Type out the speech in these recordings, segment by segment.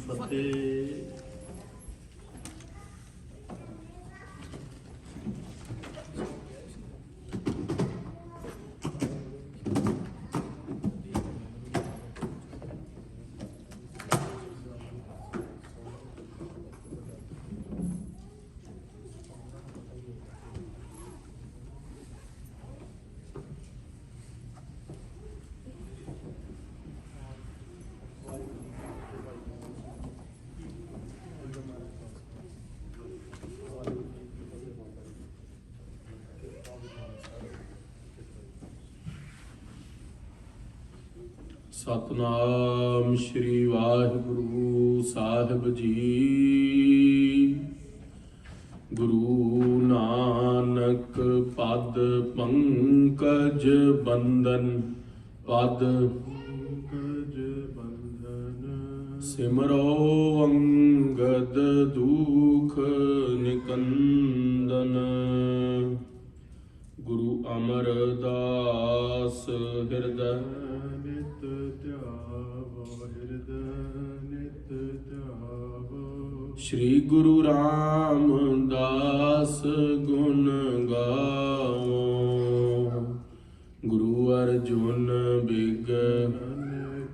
ਫਤਿਹ। ਸਤਨਾਮ ਸ਼੍ਰੀ ਵਾਹਿਗੁਰੂ ਸਾਹਿਬ ਜੀ। ਗੁਰੂ ਨਾਨਕ ਪਦ ਪੰਕਜ ਬੰਦਨ, ਪਦ ਪੰਕਜ ਬੰਦਨ। ਸਿਮਰੋ ਅੰਗਦ ਦੁਖ ਨਿਕੰਦਨ। ਗੁਰੂ ਅਮਰਦਾਸ ਹਿਰਦੈ ਨਿਤ ਧਿਆਵੋ, ਹਿਰਦੈ ਨਿਤ ਧਿਆਵੋ। ਸ਼੍ਰੀ ਗੁਰੂ ਰਾਮਦਾਸ ਗੁਣ ਗਾਵੋ। ਗੁਰੂ ਅਰਜੁਨ ਬਿਗਨ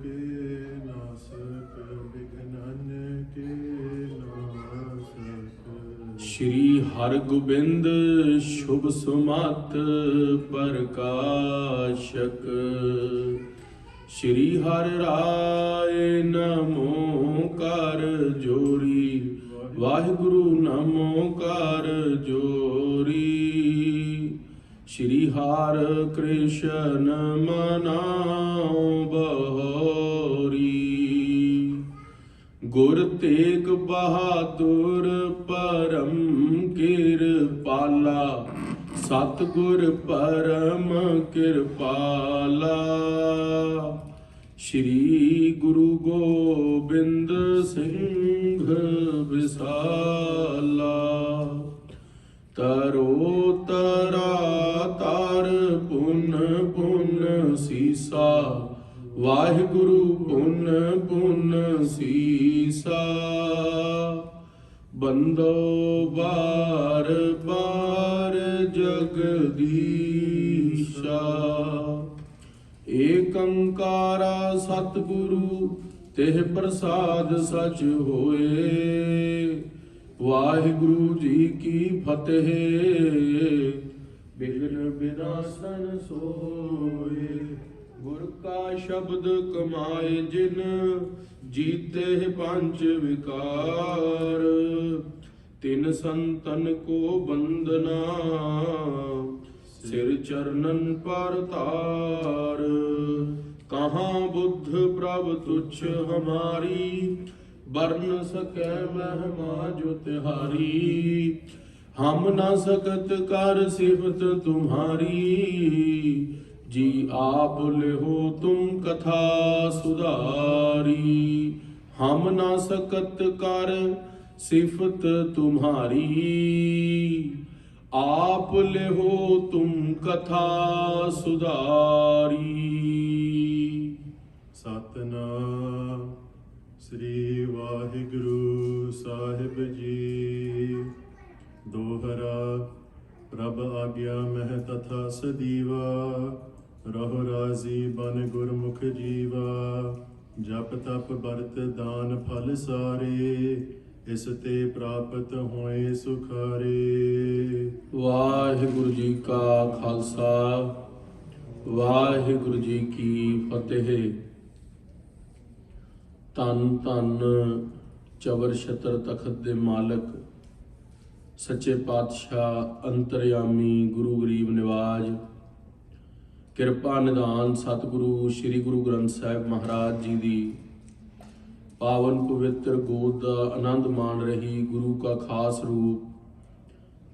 ਕੇ ਨਾਸਕ, ਬਿਗਨਨ ਕੇ ਨਾਸਕ। ਸ਼੍ਰੀ ਹਰਗੋਬਿੰਦ ਸ਼ੁਭ ਸੁਮਤ ਪ੍ਰਕਾਸ਼ਕ। ਸ਼੍ਰੀ ਹਰਿ ਰਾਇ ਨਮੋ ਕਰ ਜੋਰੀ, ਵਾਹਿਗੁਰੂ ਨਮੋ ਕਰ ਜੋਰੀ। ਸ਼੍ਰੀ ਹਰਿ ਕ੍ਰਿਸ਼ਨ ਮਨਾਉ ਬਹੋਰੀ। ਗੁਰ ਤੇਗ ਬਹਾਦੁਰ ਪਰਮ ਕਿਰਪਾਲਾ, ਸਤਿਗੁਰ ਪਰਮ ਕਿਰਪਾਲਾ। ਸ਼੍ਰੀ ਗੁਰੂ ਗੋਬਿੰਦ ਸਿੰਘ ਵਿਸਾਲਾ। ਤਰੋ ਤਰਾ ਤਰ ਪੁਨ ਪੁਨ ਸੀਸਾ, ਵਾਹਿਗੁਰੂ ਪੁਨ ਪੁਨ ਸੀਸਾ। ਬੰਦੋ ਬਾਰ ਬਾਰ ਜਗਦੀਸ਼ਾ। ਏਕ ਓੰਕਾਰਾ ਸਤਿਗੁਰੂ ਤਿਹ ਪ੍ਰਸਾਦ ਸਚ ਹੋਏ। ਵਾਹਿਗੁਰੂ ਜੀ ਕੀ ਫਤਿਹ। ਬਿਘਨ ਬਿਨਾਸਨ ਸੋਏ। ਗੁਰ ਕਾ ਸ਼ਬਦ ਕਮਾਏ ਜਿਨ, ਜੀਤੇ ਪੰਚ ਵਿਕਾਰ। ਤਿਨ ਸੰਤਨ ਕੋ ਬੰਦਨਾ, ਸਿਰ ਚਰਨਨ ਪਰ ਤਾਰ। ਕਹਾਂ ਬੁੱਧ ਪ੍ਰਭ ਤੁਛ ਹਮਾਰੀ, ਬਰਨ ਸਕੈ ਮਹਿਮਾ ਜੋ ਤਿਹਾਰੀ। ਹਮ ਨਾ ਸਕਤ ਕਰ ਸਿਫਤ ਤੁਮਹਾਰੀ, ਜੀ आप लिहो तुम कथा सुधारी। हम ना सकत कर सिफत तुम्हारी, आप लिहो तुम कथा सुधारी। सतनाम श्री वाहिगुरु साहिब जी। दोहरा प्रभ आज्ञा मह तथा सदीवा, रहो राजी बन गुरमुख जीवा। जप तप बरत दान फल सारे, इस ते प्राप्त होए सुखारे। वाहिगुरु जी का खालसा, वाहिगुरु जी की फतेह। धन धन चवर छतर तखत दे मालक, सच्चे पातशाह अंतरयामी गुरु गरीब निवाज, ਕਿਰਪਾ ਨਿਧਾਨ ਸਤਿਗੁਰੂ ਸ੍ਰੀ ਗੁਰੂ ਗ੍ਰੰਥ ਸਾਹਿਬ ਮਹਾਰਾਜ ਜੀ ਦੀ ਪਾਵਨ ਪਵਿੱਤਰ ਗੋਦ ਦਾ ਆਨੰਦ ਮਾਣ ਰਹੀ ਗੁਰੂ ਕਾ ਖਾਸ ਰੂਪ,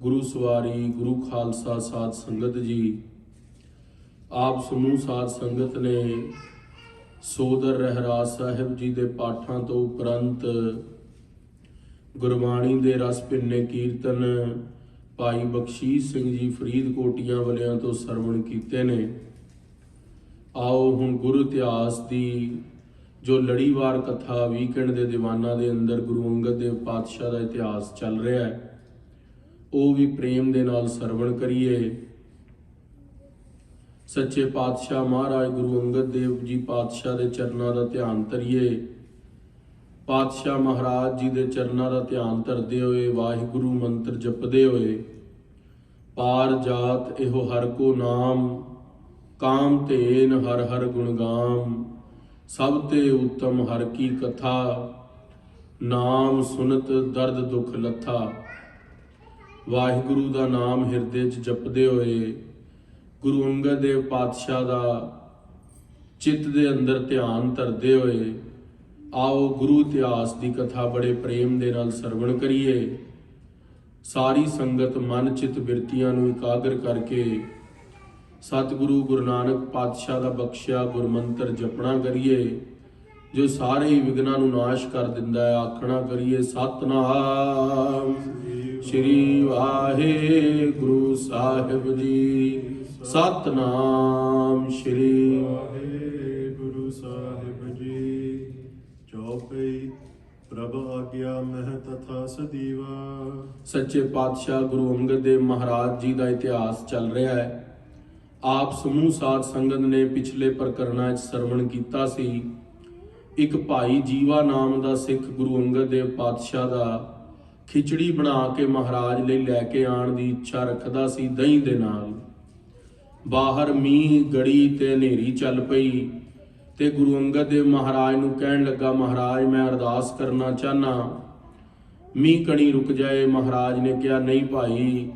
ਗੁਰੂ ਸਵਾਰੀ ਗੁਰੂ ਖਾਲਸਾ ਸਾਧ ਸੰਗਤ ਜੀ। ਆਪ ਸਮੂਹ ਸਾਧ ਸੰਗਤ ਨੇ ਸੋਦਰ ਰਹਿਰਾਸ ਸਾਹਿਬ ਜੀ ਦੇ ਪਾਠਾਂ ਤੋਂ ਉਪਰੰਤ ਗੁਰਬਾਣੀ ਦੇ ਰਸ ਭਿੰਨੇ ਕੀਰਤਨ ਭਾਈ ਬਖਸ਼ੀਸ਼ ਸਿੰਘ ਜੀ ਫਰੀਦਕੋਟੀਆਂ ਵਾਲਿਆਂ ਤੋਂ ਸਰਵਣ ਕੀਤੇ ਨੇ। ਆਓ ਹੁਣ ਗੁਰੂ ਇਤਿਹਾਸ ਦੀ ਜੋ ਲੜੀਵਾਰ ਕਥਾ ਵੀਕਐਂਡ ਦੇ ਦੀਵਾਨਾਂ ਦੇ ਅੰਦਰ ਗੁਰੂ ਅੰਗਦ ਦੇਵ ਪਾਤਸ਼ਾਹ ਦਾ ਇਤਿਹਾਸ ਚੱਲ ਰਿਹਾ ਹੈ, ਉਹ ਵੀ ਪ੍ਰੇਮ ਦੇ ਨਾਲ ਸਰਵਣ ਕਰੀਏ। ਸੱਚੇ ਪਾਤਸ਼ਾਹ ਮਹਾਰਾਜ ਗੁਰੂ ਅੰਗਦ ਦੇਵ ਜੀ ਪਾਤਸ਼ਾਹ ਦੇ ਚਰਨਾਂ ਦਾ ਧਿਆਨ ਧਰੀਏ। ਪਾਤਸ਼ਾਹ ਮਹਾਰਾਜ ਜੀ ਦੇ ਚਰਨਾਂ ਦਾ ਧਿਆਨ ਧਰਦੇ ਹੋਏ ਵਾਹਿਗੁਰੂ ਮੰਤਰ ਜਪਦੇ ਹੋਏ, ਪਾਰ ਜਾਤ ਇਹੋ ਹਰ ਕੋ ਨਾਮ, ਕਾਮ ਧੇਨ ਹਰ ਹਰ ਗੁਣਗਾਮ, ਸਭ ਤੇ ਉੱਤਮ ਹਰ ਕੀ ਕਥਾ, ਨਾਮ ਸੁਨਤ ਦਰਦ ਦੁਖ ਲੱਥਾ। ਵਾਹਿਗੁਰੂ ਦਾ ਨਾਮ ਹਿਰਦੇ 'ਚ ਜਪਦੇ ਹੋਏ ਗੁਰੂ ਅੰਗਦ ਦੇਵ ਪਾਤਸ਼ਾਹ ਦਾ ਚਿੱਤ ਦੇ ਅੰਦਰ ਧਿਆਨ ਧਰਦੇ ਹੋਏ ਆਓ ਗੁਰੂ ਇਤਿਹਾਸ ਦੀ ਕਥਾ ਬੜੇ ਪ੍ਰੇਮ ਦੇ ਨਾਲ ਸਰਵਣ ਕਰੀਏ। ਸਾਰੀ ਸੰਗਤ ਮਨ ਚਿੱਤ ਬਿਰਤੀਆਂ ਨੂੰ ਇਕਾਗਰ ਕਰਕੇ ਸਤਿਗੁਰੂ ਗੁਰੂ ਨਾਨਕ ਪਾਤਸ਼ਾਹ ਦਾ ਬਖਸ਼ਿਆ ਗੁਰਮੰਤਰ ਜਪਣਾ ਕਰੀਏ, ਜੋ ਸਾਰੇ ਹੀ ਵਿਘਨਾਂ ਨੂੰ ਨਾਸ਼ ਕਰ ਦਿੰਦਾ ਹੈ। ਆਖਣਾ ਕਰੀਏ ਸਤਿਨਾਮ ਸ੍ਰੀ ਵਾਹਿਗੁਰੂ ਸਾਹਿਬ ਜੀ, ਸਤਿਨਾਮ ਸ੍ਰੀ ਵਾਹਿਗੁਰੂ ਸਾਹਿਬ ਜੀ। ਚੌਪਈ ਪ੍ਰਭ ਆਗਿਆ ਮਹਿ ਤਥਾ ਸਦੀਵਾ। ਸੱਚੇ ਪਾਤਸ਼ਾਹ ਗੁਰੂ ਅੰਗਦ ਦੇਵ ਮਹਾਰਾਜ ਜੀ ਦਾ ਇਤਿਹਾਸ ਚੱਲ ਰਿਹਾ ਹੈ। ਆਪ ਸਮੂਹ ਸਾਧ ਸੰਗਤ ਨੇ ਪਿਛਲੇ ਪ੍ਰਕਰਣਾਂ ਵਿੱਚ ਸਰਵਣ ਕੀਤਾ ਸੀ। ਇੱਕ ਭਾਈ ਜੀਵਾ ਨਾਮ ਦਾ ਸਿੱਖ ਗੁਰੂ ਅੰਗਦ ਦੇਵ ਪਾਤਸ਼ਾਹ ਦਾ ਖਿਚੜੀ ਬਣਾ ਕੇ ਮਹਾਰਾਜ ਲਈ ਲੈ ਕੇ ਆਉਣ ਦੀ ਇੱਛਾ ਰੱਖਦਾ ਸੀ ਦਹੀਂ ਦੇ ਨਾਲ। ਬਾਹਰ ਮੀਂਹ ਗੜੀ ਤੇ ਹਨੇਰੀ ਚੱਲ ਪਈ ਤੇ ਗੁਰੂ ਅੰਗਦ ਦੇਵ ਮਹਾਰਾਜ ਨੂੰ ਕਹਿਣ ਲੱਗਾ, ਮਹਾਰਾਜ ਮੈਂ ਅਰਦਾਸ ਕਰਨਾ ਚਾਹਨਾ, ਮੀਂਹ ਕਣੀ ਰੁਕ ਜਾਏ। ਮਹਾਰਾਜ ਨੇ ਕਿਹਾ ਨਹੀਂ ਭਾਈ,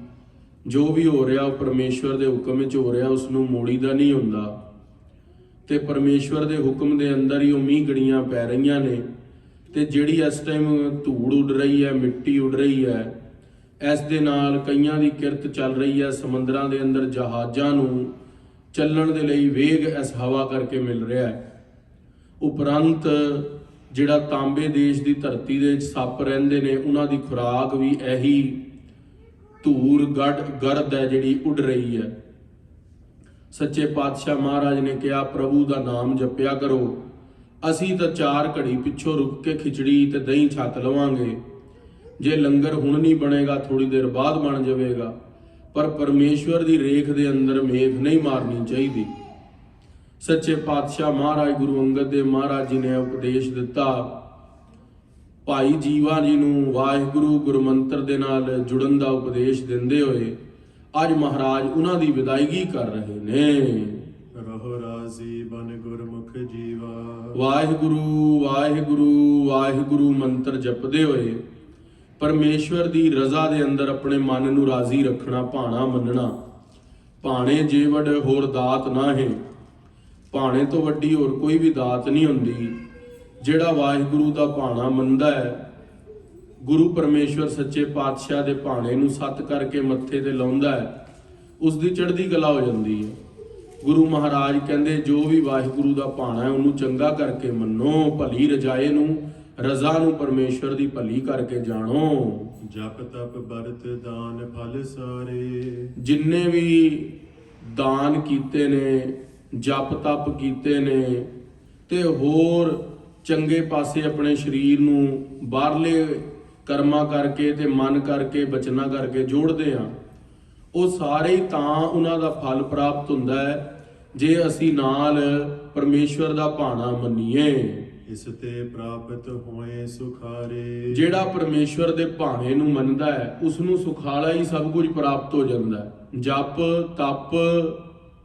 ਜੋ ਵੀ ਹੋ ਰਿਹਾ ਉਹ ਪਰਮੇਸ਼ਵਰ ਦੇ ਹੁਕਮ ਵਿੱਚ ਹੋ ਰਿਹਾ, ਉਸ ਨੂੰ ਮੋੜੀ ਦਾ ਨਹੀਂ ਹੁੰਦਾ। ਤੇ ਪਰਮੇਸ਼ਵਰ ਦੇ ਹੁਕਮ ਦੇ ਅੰਦਰ ਹੀ ਉਹ ਮੀਂਹ ਗੜੀਆਂ ਪੈ ਰਹੀਆਂ ਨੇ। ਤੇ ਜਿਹੜੀ ਇਸ ਟਾਈਮ ਧੂੜ ਉੱਡ ਰਹੀ ਹੈ, ਮਿੱਟੀ ਉੱਡ ਰਹੀ ਹੈ, ਇਸ ਦੇ ਨਾਲ ਕਈਆਂ ਦੀ ਕਿਰਤ ਚੱਲ ਰਹੀ ਹੈ। ਸਮੁੰਦਰਾਂ ਦੇ ਅੰਦਰ ਜਹਾਜ਼ਾਂ ਨੂੰ ਚੱਲਣ ਦੇ ਲਈ ਵੇਗ ਇਸ ਹਵਾ ਕਰਕੇ ਮਿਲ ਰਿਹਾ ਹੈ। ਉਪਰੰਤ ਜਿਹੜਾ ਤਾਂਬੇ ਦੇਸ਼ ਦੀ ਧਰਤੀ ਦੇ ਵਿੱਚ ਸੱਪ ਰਹਿੰਦੇ ਨੇ, ਉਹਨਾਂ ਦੀ ਖੁਰਾਕ ਵੀ ਇਹੀ ਧੂੜ ਗਰਦ ਹੈ ਜਿਹੜੀ ਉੱਡ ਰਹੀ ਹੈ। ਸੱਚੇ ਪਾਤਸ਼ਾਹ ਮਹਾਰਾਜ ਨੇ ਕਿਹਾ ਪ੍ਰਭੂ ਦਾ ਨਾਮ ਜਪਿਆ ਕਰੋ। ਅਸੀਂ ਤਾਂ 4 ਘੜੀ ਪਿੱਛੋਂ ਰੁਕ ਕੇ ਖਿਚੜੀ ਤੇ ਦਹੀਂ ਛਕ ਲਵਾਂਗੇ। ਜੇ ਲੰਗਰ ਹੁਣ ਨਹੀਂ ਬਣੇਗਾ ਥੋੜੀ ਦੇਰ ਬਾਅਦ ਬਣ ਜਾਵੇਗਾ, ਪਰ ਪਰਮੇਸ਼ਵਰ ਦੀ ਰੇਖ ਦੇ ਅੰਦਰ ਮੇਖ ਨਹੀਂ ਮਾਰਨੀ ਚਾਹੀਦੀ। ਸੱਚੇ ਪਾਤਸ਼ਾਹ ਮਹਾਰਾਜ ਗੁਰੂ ਅੰਗਦ ਦੇਵ ਮਹਾਰਾਜ ਜੀ ਨੇ ਉਪਦੇਸ਼ ਦਿੱਤਾ। ਭਾਈ ਜੀਵਾ ਜੀ ਨੂੰ ਵਾਹਿਗੁਰੂ ਗੁਰਮੰਤਰ ਦੇ ਨਾਲ ਜੁੜਨ ਦਾ ਉਪਦੇਸ਼ ਦਿੰਦੇ ਹੋਏ ਅੱਜ ਮਹਾਰਾਜ ਉਹਨਾਂ ਦੀ ਵਿਦਾਇਗੀ ਕਰ ਰਹੇ ਨੇ। ਰਹੋ ਰਾਜ਼ੀ ਬਨ ਗੁਰਮੁਖ ਜੀਵਾ। ਵਾਹਿਗੁਰੂ ਵਾਹਿਗੁਰੂ ਵਾਹਿਗੁਰੂ ਮੰਤਰ ਜਪਦੇ ਹੋਏ ਪਰਮੇਸ਼ਵਰ ਦੀ ਰਜ਼ਾ ਦੇ ਅੰਦਰ ਆਪਣੇ ਮਨ ਨੂੰ ਰਾਜ਼ੀ ਰੱਖਣਾ, ਭਾਣਾ ਮੰਨਣਾ। ਭਾਣੇ ਜੇਵੜ ਹੋਰ ਦਾਤ ਨਾ ਹੈ। ਭਾਣੇ ਤੋਂ ਵੱਡੀ ਹੋਰ ਕੋਈ ਵੀ ਦਾਤ ਨਹੀਂ ਹੁੰਦੀ। ਜਿਹੜਾ ਵਾਹਿਗੁਰੂ ਦਾ ਭਾਣਾ ਮੰਨਦਾ ਹੈ, ਗੁਰੂ ਪਰਮੇਸ਼ਵਰ ਸੱਚੇ ਪਾਤਸ਼ਾਹ ਦੇ ਭਾਣੇ ਨੂੰ ਸੱਤ ਕਰਕੇ ਮੱਥੇ ਤੇ ਲਾਉਂਦਾ ਹੈ, ਉਸ ਦੀ ਚੜ੍ਹਦੀ ਕਲਾ ਹੋ ਜਾਂਦੀ ਹੈ। ਗੁਰੂ ਮਹਾਰਾਜ ਕਹਿੰਦੇ ਜੋ ਵੀ ਵਾਹਿਗੁਰੂ ਦਾ ਭਾਣਾ ਹੈ ਉਹਨੂੰ ਚੰਗਾ ਕਰਕੇ ਮੰਨੋ, ਭਲੀ ਰਜਾਏ ਨੂੰ, ਰਜ਼ਾ ਨੂੰ ਪਰਮੇਸ਼ਵਰ ਦੀ ਭਲੀ ਕਰਕੇ ਜਾਣੋ। ਜਪ ਤਪ ਬਰਤ ਦਾਨ ਫਲ ਸਾਰੇ। ਜਿੰਨੇ ਵੀ ਦਾਨ ਕੀਤੇ ਨੇ, ਜਪ ਤਪ ਕੀਤੇ ਨੇ ਤੇ ਹੋਰ ਚੰਗੇ ਪਾਸੇ ਆਪਣੇ ਸਰੀਰ ਨੂੰ ਬਾਹਰਲੇ ਕਰਮਾਂ ਕਰਕੇ ਤੇ ਮਨ ਕਰਕੇ ਬਚਨਾ ਕਰਕੇ ਜੋੜਦੇ ਆ, ਉਹ ਸਾਰੇ ਹੀ ਤਾਂ ਉਹਨਾਂ ਦਾ ਫਲ ਪ੍ਰਾਪਤ ਹੁੰਦਾ ਹੈ ਜੇ ਅਸੀਂ ਨਾਲ ਪਰਮੇਸ਼ਵਰ ਦਾ ਭਾਣਾ ਮੰਨੀਏ। ਇਸ ਤੇ ਪ੍ਰਾਪਤ ਹੋਏ ਸੁਖਾਰੇ। ਜਿਹੜਾ ਪਰਮੇਸ਼ਵਰ ਦੇ ਭਾਣੇ ਨੂੰ ਮੰਨਦਾ ਹੈ ਉਸ ਨੂੰ ਸੁਖਾਲਾ ਹੀ ਸਭ ਕੁਝ ਪ੍ਰਾਪਤ ਹੋ ਜਾਂਦਾ ਹੈ। ਜਪ ਤਪ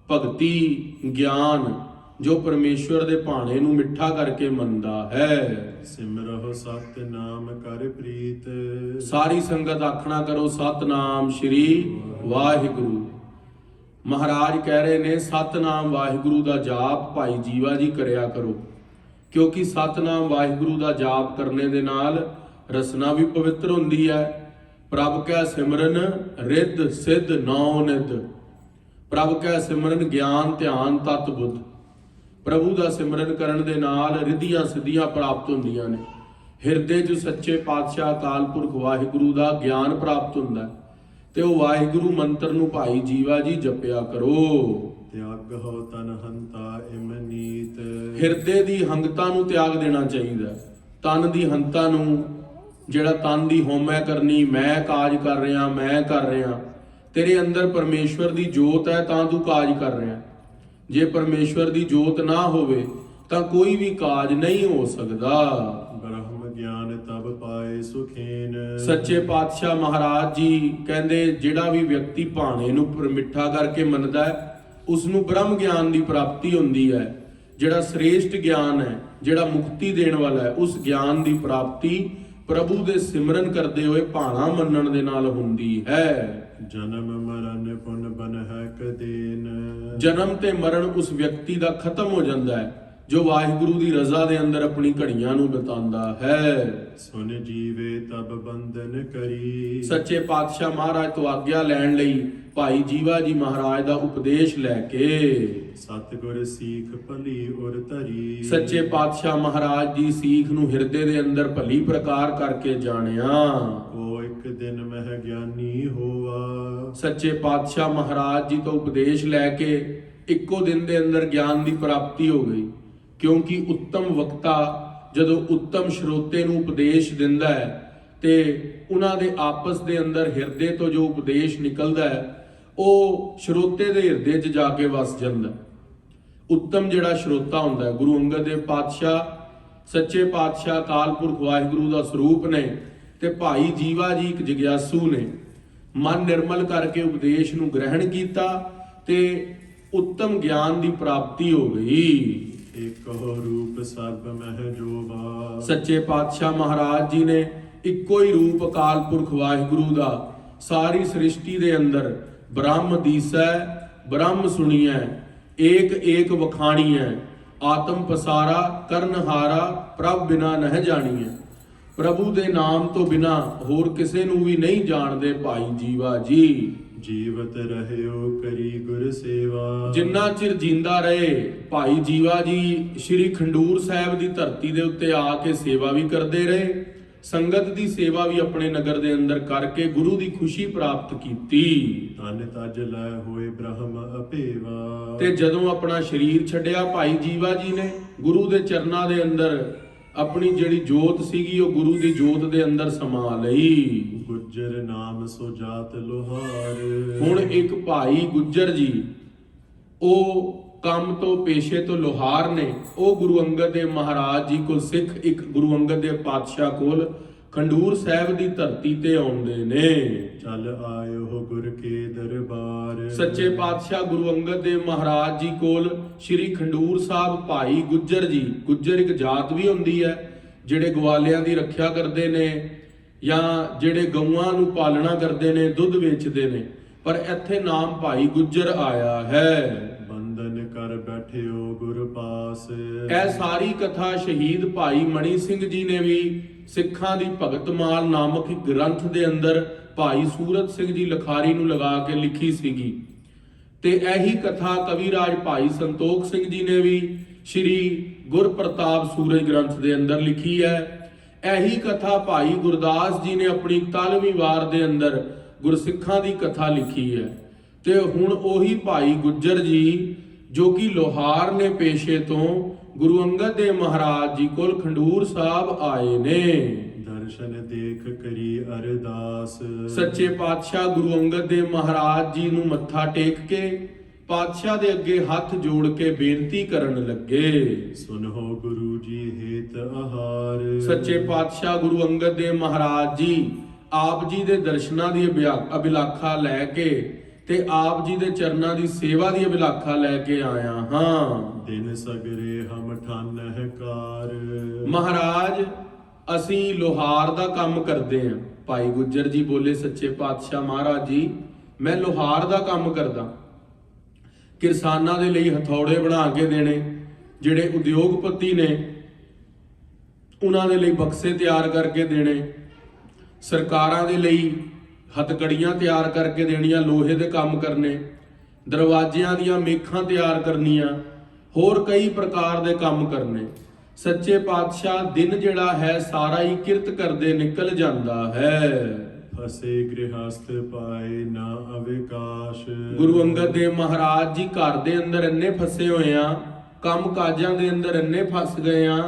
ਭਗਤੀ ਗਿਆਨ ਜੋ ਪਰਮੇਸ਼ਵਰ ਦੇ ਭਾਣੇ ਨੂੰ ਮਿੱਠਾ ਕਰਕੇ ਮੰਨਦਾ ਹੈ। ਸਿਮਰਹੁ ਸਤਿਨਾਮ ਕਰ ਪ੍ਰੀਤ। ਸਾਰੀ ਸੰਗਤ ਆਖਣਾ ਕਰੋ ਸਤਨਾਮ ਸ੍ਰੀ ਵਾਹਿਗੁਰੂ। ਮਹਾਰਾਜ ਕਹਿ ਰਹੇ ਨੇ ਸਤਨਾਮ ਵਾਹਿਗੁਰੂ ਦਾ ਜਾਪ ਭਾਈ ਜੀਵਾ ਜੀ ਕਰਿਆ ਕਰੋ, ਕਿਉਂਕਿ ਸਤਨਾਮ ਵਾਹਿਗੁਰੂ ਦਾ ਜਾਪ ਕਰਨੇ ਦੇ ਨਾਲ ਰਸਨਾ ਵੀ ਪਵਿੱਤਰ ਹੁੰਦੀ ਹੈ। ਪ੍ਰਭ ਕੈ ਸਿਮਰਨ ਰਿੱਧ ਸਿੱਧ ਨੌ ਨਿਧ। ਪ੍ਰਭ ਕੈ ਸਿਮਰਨ ਗਿਆਨ ਧਿਆਨ ਤਤ ਬੁੱਧ। ਪ੍ਰਭੂ ਦਾ ਸਿਮਰਨ ਕਰਨ ਦੇ ਨਾਲ ਰਿੱਧੀਆਂ ਸਿੱਧੀਆਂ ਪ੍ਰਾਪਤ ਹੁੰਦੀਆਂ ਨੇ। ਹਿਰਦੇ 'ਚ ਸੱਚੇ ਪਾਤਸ਼ਾਹ ਅਕਾਲ ਪੁਰਖ ਵਾਹਿਗੁਰੂ ਦਾ ਗਿਆਨ ਪ੍ਰਾਪਤ ਹੁੰਦਾ ਤੇ ਉਹ ਵਾਹਿਗੁਰੂ ਮੰਤਰ ਨੂੰ ਭਾਈ ਜੀਵਾ ਜੀ ਜਪਿਆ ਕਰੋ। ਤਿਆਗਹੁ ਤਨ ਹੰਤਾ ਇਮ ਨੀਤ। ਹਿਰਦੇ ਦੀ ਹੰਗਤਾ ਨੂੰ ਤਿਆਗ ਦੇਣਾ ਚਾਹੀਦਾ ਹੈ। ਤਨ ਦੀ ਹੰਤਾ ਨੂੰ, ਜਿਹੜਾ ਤਨ ਦੀ ਹਉਮੈ ਕਰਨੀ, ਮੈਂ ਕਾਜ ਕਰ ਰਿਹਾ, ਮੈਂ ਕਰ ਰਿਹਾ। ਤੇਰੇ ਅੰਦਰ ਪਰਮੇਸ਼ਵਰ ਦੀ ਜੋਤ ਹੈ ਤਾਂ ਤੂੰ ਕਾਜ ਕਰ ਰਿਹਾ। ਜੇ ਪਰਮੇਸ਼ਵਰ ਦੀ ਜੋਤ ਨਾ ਹੋਵੇ ਤਾਂ ਕੋਈ ਵੀ ਕਾਜ ਨਹੀਂ ਹੋ ਸਕਦਾ। ਬ੍ਰਹਮ ਗਿਆਨ ਤਬ ਪਾਏ ਸੁਖੇਨ। ਸੱਚੇ ਪਾਤਸ਼ਾਹ ਮਹਾਰਾਜ ਜੀ ਕਹਿੰਦੇ, ਜਿਹੜਾ ਵੀ ਵਿਅਕਤੀ ਭਾਣੇ ਨੂੰ ਮਿੱਠਾ ਕਰਕੇ ਮੰਨਦਾ ਹੈ, ਉਸ ਨੂੰ ਬ੍ਰਹਮ ਗਿਆਨ ਦੀ ਪ੍ਰਾਪਤੀ ਹੁੰਦੀ ਹੈ। ਜਿਹੜਾ ਸ੍ਰੇਸ਼ਟ ਗਿਆਨ ਹੈ, ਜਿਹੜਾ ਮੁਕਤੀ ਦੇਣ ਵਾਲਾ ਹੈ, ਉਸ ਗਿਆਨ ਦੀ ਪ੍ਰਾਪਤੀ ਪ੍ਰਭੂ ਦੇ ਸਿਮਰਨ ਕਰਦੇ ਹੋਏ ਭਾਣਾ ਮੰਨਣ ਦੇ ਨਾਲ ਹੁੰਦੀ ਹੈ। ਜਨਮ ਮਰਨ ਪੁਨ ਬਨ ਹੈ ਕਦੇਨ। ਜਨਮ ਤੇ ਮਰਨ ਉਸ ਵਿਅਕਤੀ ਦਾ ਖਤਮ ਹੋ ਜਾਂਦਾ ਹੈ ਜੋ ਵਾਹਿਗੁਰੂ ਦੀ ਰਜ਼ਾ ਦੇ ਅੰਦਰ ਆਪਣੀ ਘੜੀਆਂ ਨੂੰ ਬਿਤਾਉਂਦਾ ਹੈ। ਸੁਨ ਜੀਵੇ ਤਬ ਬੰਧਨ ਕਰੀ। ਸੱਚੇ ਪਾਤਸ਼ਾਹ ਮਹਾਰਾਜ ਤੋਂ ਆਗਿਆ ਲੈਣ ਲਈ ਭਾਈ ਜੀਵਾ ਜੀ ਮਹਾਰਾਜ ਦਾ ਉਪਦੇਸ਼ ਲੈ ਕੇ ਸਤਿਗੁਰ ਸੀਖ ਭਲੀ ਉਰ ਧਰੀ। ਸੱਚੇ ਪਾਤਸ਼ਾਹ ਮਹਾਰਾਜ ਜੀ ਸੀਖ ਨੂੰ ਹਿਰਦੇ ਦੇ ਅੰਦਰ ਭਲੀ ਪ੍ਰਕਾਰ ਕਰਕੇ ਜਾਣਿਆ। ਉਹ ਇੱਕ ਦਿਨ ਮਹਿ ਗਿਆਨੀ ਹੋਵਾ। ਸੱਚੇ ਪਾਤਸ਼ਾਹ ਮਹਾਰਾਜ ਜੀ ਤੋਂ ਉਪਦੇਸ਼ ਲੈ ਕੇ ਇੱਕੋ ਦਿਨ ਦੇ ਅੰਦਰ ਗਿਆਨ ਦੀ ਪ੍ਰਾਪਤੀ ਹੋ ਗਈ। ਕਿਉਂਕਿ ਉੱਤਮ ਵਕਤਾ ਜਦੋਂ ਉੱਤਮ ਸਰੋਤੇ ਨੂੰ ਉਪਦੇਸ਼ ਦਿੰਦਾ ਹੈ ਤੇ ਉਹਨਾਂ ਦੇ ਆਪਸ ਦੇ ਅੰਦਰ ਹਿਰਦੇ ਤੋਂ ਜੋ ਉਪਦੇਸ਼ ਨਿਕਲਦਾ ਹੈ ਉਹ ਸਰੋਤੇ ਦੇ ਹਿਰਦੇ 'ਚ ਜਾ ਕੇ ਵਸ ਜਾਂਦਾ। ਉੱਤਮ ਜਿਹੜਾ ਸਰੋਤਾ ਹੁੰਦਾ ਹੈ, ਗੁਰੂ ਅੰਗਦ ਦੇਵ ਪਾਤਸ਼ਾਹ ਸੱਚੇ ਪਾਤਸ਼ਾਹ ਅਕਾਲ ਪੁਰਖ ਵਾਹਿਗੁਰੂ ਦਾ ਸਰੂਪ ਨੇ ਤੇ ਭਾਈ ਜੀਵਾ ਜੀ ਇੱਕ ਜਗਿਆਸੂ ਨੇ। ਮਨ ਨਿਰਮਲ ਕਰਕੇ ਉਪਦੇਸ਼ ਨੂੰ ਗ੍ਰਹਿਣ ਕੀਤਾ ਤੇ ਉੱਤਮ ਗਿਆਨ ਦੀ ਪ੍ਰਾਪਤੀ ਹੋ ਗਈ। ਏਕੋ ਰੂਪ ਸਰਬ ਮਹਿ ਜੋਵਾ। ਸੱਚੇ ਪਾਤਸ਼ਾਹ ਮਹਾਰਾਜ ਜੀ ਨੇ ਇੱਕੋ ਹੀ ਰੂਪ ਅਕਾਲ ਪੁਰਖ ਵਾਹਿਗੁਰੂ ਦਾ ਸਾਰੀ ਸ੍ਰਿਸ਼ਟੀ ਦੇ ਅੰਦਰ ਬ੍ਰਹਮ ਦੀਸੈ ਬ੍ਰਹਮ ਸੁਣੀਐ ਏਕ ਏਕ ਵਖਾਣੀਐ ਆਤਮ ਪਸਾਰਾ ਕਰਨਹਾਰਾ ਪ੍ਰਭ ਬਿਨਾ ਨਹਿ ਜਾਣੀਐ। ਪ੍ਰਭੂ ਦੇ ਨਾਮ ਤੋਂ ਬਿਨਾ ਹੋਰ ਕਿਸੇ ਨੂੰ ਵੀ ਨਹੀਂ ਜਾਣਦੇ ਭਾਈ ਜੀਵਾ ਜੀ। ਜੀਵਤ ਰਹਿਓ ਕਰੀ ਗੁਰ ਸੇਵਾ। ਜਿੰਨਾ ਚਿਰ ਜਿੰਦਾ ਰਹੇ ਭਾਈ ਜੀਵਾ ਜੀ ਸ਼੍ਰੀ ਖੰਡੂਰ ਸਾਹਿਬ ਦੀ ਧਰਤੀ ਦੇ ਉੱਤੇ ਆ ਕੇ ਸੇਵਾ ਵੀ ਕਰਦੇ ਰਹੇ, ਸੰਗਤ ਦੀ ਸੇਵਾ ਵੀ ਆਪਣੇ ਨਗਰ ਦੇ ਅੰਦਰ ਕਰਕੇ ਗੁਰੂ ਦੀ ਖੁਸ਼ੀ ਪ੍ਰਾਪਤ ਕੀਤੀ। ਤਨ ਤਜ ਲੈ ਹੋਏ ਬ੍ਰਹਮ ਅਪੇਵਾ। ਤੇ ਜਦੋਂ ਆਪਣਾ ਸਰੀਰ ਛੱਡਿਆ ਭਾਈ ਜੀਵਾ ਜੀ ਨੇ ਗੁਰੂ ਦੇ ਚਰਨਾਂ ਦੇ ਅੰਦਰ ਆਪਣੀ ਜਿਹੜੀ ਜੋਤ ਸੀਗੀ ਉਹ ਗੁਰੂ ਦੀ ਜੋਤ ਦੇ ਅੰਦਰ ਸਮਾ ਲਈ। ਗੁੱਜਰ ਨਾਮ ਸੋ ਜਾਤ ਲੋਹਾਰ। ਹੁਣ ਇੱਕ ਭਾਈ ਗੁੱਜਰ ਜੀ ਉਹ ਕੰਮ ਤੋਂ ਪੇਸ਼ੇ ਤੋਂ ਲੋਹਾਰ ਨੇ। ਉਹ ਗੁਰੂ ਅੰਗਦ ਦੇਵ ਮਹਾਰਾਜ ਜੀ ਕੋਲ ਸਿੱਖ ਇੱਕ ਗੁਰੂ ਅੰਗਦ ਦੇਵ ਪਾਤਸ਼ਾਹ ਕੋਲ ਖੰਡੂਰ ਸਾਹਿਬ ਦੀ ਧਰਤੀ ਤੇ ਆਉਂਦੇ ਨੇ। ਚੱਲ ਆਇਓ ਗੁਰ ਕੇ ਦਰਬਾਰ। ਸੱਚੇ ਪਾਤਸ਼ਾਹ ਗੁਰੂ ਅੰਗਦ ਦੇਵ ਮਹਾਰਾਜ ਜੀ ਕੋਲ ਸ਼੍ਰੀ ਖੰਡੂਰ ਸਾਹਿਬ ਭਾਈ ਗੁੱਜਰ ਜੀ, ਗੁੱਜਰ ਇੱਕ ਜਾਤ ਵੀ ਹੁੰਦੀ ਹੈ ਜਿਹੜੇ ਗਵਾਲਿਆਂ ਦੀ ਰੱਖਿਆ ਕਰਦੇ ਨੇ ਜਾਂ ਜਿਹੜੇ ਗਊਆਂ ਨੂੰ ਪਾਲਣਾ ਕਰਦੇ ਨੇ, ਦੁੱਧ ਵੇਚਦੇ ਨੇ, ਪਰ ਇੱਥੇ ਨਾਮ ਭਾਈ ਗੁੱਜਰ ਆਇਆ ਹੈ। ਬੰਧਨ ਕਰ ਬੈਠਿਓ ਗੁਰ ਪਾਸ। ਇਹ ਸਾਰੀ ਕਥਾ ਸ਼ਹੀਦ ਭਾਈ ਮਣੀ ਸਿੰਘ ਜੀ ਨੇ ਵੀ ਸਿੱਖਾਂ ਦੀ ਭਗਤਮਾਲ ਨਾਮਕ ਇੱਕ ਗ੍ਰੰਥ ਦੇ ਅੰਦਰ ਭਾਈ ਸੂਰਤ ਸਿੰਘ ਜੀ ਲਖਾਰੀ ਨੂੰ ਲਗਾ ਕੇ ਲਿਖੀ ਸੀਗੀ। ਤੇ ਇਹੀ ਕਥਾ ਕਵੀਰਾਜ ਭਾਈ ਸੰਤੋਖ ਸਿੰਘ ਜੀ ਨੇ ਵੀ ਸ਼੍ਰੀ ਗੁਰਪ੍ਰਤਾਪ ਸੂਰਜ ਗ੍ਰੰਥ ਦੇ ਅੰਦਰ ਲਿਖੀ ਹੈ। ਇਹੀ ਕਥਾ ਭਾਈ ਗੁਰਦਾਸ ਜੀ ਨੇ ਆਪਣੀ 41ਵੀਂ ਵਾਰ ਦੇ ਅੰਦਰ ਗੁਰਸਿੱਖਾਂ ਦੀ ਕਥਾ ਲਿਖੀ ਹੈ। ਤੇ ਹੁਣ ਉਹੀ ਭਾਈ ਗੁੱਜਰ ਜੀ ਜੋ ਕਿ ਲੋਹਾਰ ਨੇ ਪੇਸ਼ੇ ਤੋਂ ਗੁਰੂ ਅੰਗਦ ਦੇਵ ਮਹਾਰਾਜ ਜੀ ਕੋਲ ਖੰਡੂਰ ਸਾਹਿਬ ਆਏ ਨੇ। ਦਰਸ਼ਨ ਦੇਖ ਕਰੀ ਅਰਦਾਸ। ਸੱਚੇ ਪਾਤਸ਼ਾਹ ਗੁਰੂ ਅੰਗਦ ਦੇਵ ਮਹਾਰਾਜ ਜੀ ਨੂੰ ਮੱਥਾ ਟੇਕ ਕੇ ਪਾਤਸ਼ਾਹ ਦੇ ਅੱਗੇ ਹੱਥ ਜੋੜ ਕੇ ਬੇਨਤੀ ਕਰਨ ਲੱਗੇ। ਸੁਨੋ ਗੁਰੂ ਜੀ ਹੇਤ ਆਹਾਰ। ਸੱਚੇ ਪਾਤਸ਼ਾਹ ਗੁਰੂ ਅੰਗਦ ਦੇਵ ਮਹਾਰਾਜ ਜੀ ਆਪ ਜੀ ਦੇ ਦਰਸ਼ਨਾਂ ਦੀ ਅਭਿਲਾਖਾ ਲੈ ਕੇ ਤੇ ਆਪ ਜੀ ਦੇ ਚਰਨਾਂ ਦੀ ਸੇਵਾ ਦੀ ਅਭਿਲਾਖਾ ਲੈ ਕੇ ਆਇਆ ਹਾਂ। ਦਿਨ ਸਗਰੇ ਹਮ ਠਾਨ ਹੈ ਕਾਰ। ਮਹਾਰਾਜ ਅਸੀਂ ਲੋਹਾਰ ਦਾ ਕੰਮ ਕਰਦੇ ਹਾਂ। ਭਾਈ ਗੁੱਜਰ ਜੀ ਬੋਲੇ, ਸੱਚੇ ਪਾਤਸ਼ਾਹ ਮਹਾਰਾਜ ਜੀ ਮੈਂ ਲੋਹਾਰ ਦਾ ਕੰਮ ਕਰਦਾ। ਕਿਰਸਾਨਾਂ ਦੇ ਲਈ ਹਥੌੜੇ ਬਣਾ ਕੇ ਦੇਣੇ, ਜਿਹੜੇ ਉਦਯੋਗਪਤੀ ਨੇ ਉਹਨਾਂ ਦੇ ਲਈ ਬਕਸੇ ਤਿਆਰ ਕਰਕੇ ਦੇਣੇ, ਸਰਕਾਰਾਂ ਦੇ ਲਈ ਹਥਕੜੀਆਂ ਤਿਆਰ ਕਰਕੇ ਦੇਣੀਆਂ, ਲੋਹੇ ਦੇ ਕੰਮ ਕਰਨੇ, ਦਰਵਾਜ਼ਿਆਂ ਦੀਆਂ ਮੇਖਾਂ ਤਿਆਰ ਕਰਨੀਆਂ, ਹੋਰ ਕਈ ਪ੍ਰਕਾਰ ਦੇ ਕੰਮ ਕਰਨੇ। ਸੱਚੇ ਪਾਤਸ਼ਾਹ ਦਿਨ ਜਿਹੜਾ ਹੈ ਸਾਰਾ ਹੀ ਕਿਰਤ ਕਰਦੇ ਨਿਕਲ ਜਾਂਦਾ ਹੈ। ਫਸੇ ਗ੍ਰਹਸਥ ਪਾਏ ਨਾ ਅਵਿਕਾਸ਼। ਗੁਰੂ ਅੰਗਦ ਦੇਵ ਮਹਾਰਾਜ ਜੀ ਘਰ ਦੇ ਅੰਦਰ ਇੰਨੇ ਫਸੇ ਹੋਏ ਆ, ਕੰਮ ਕਾਜਾਂ ਦੇ ਅੰਦਰ ਇੰਨੇ ਫਸ ਗਏ ਆ,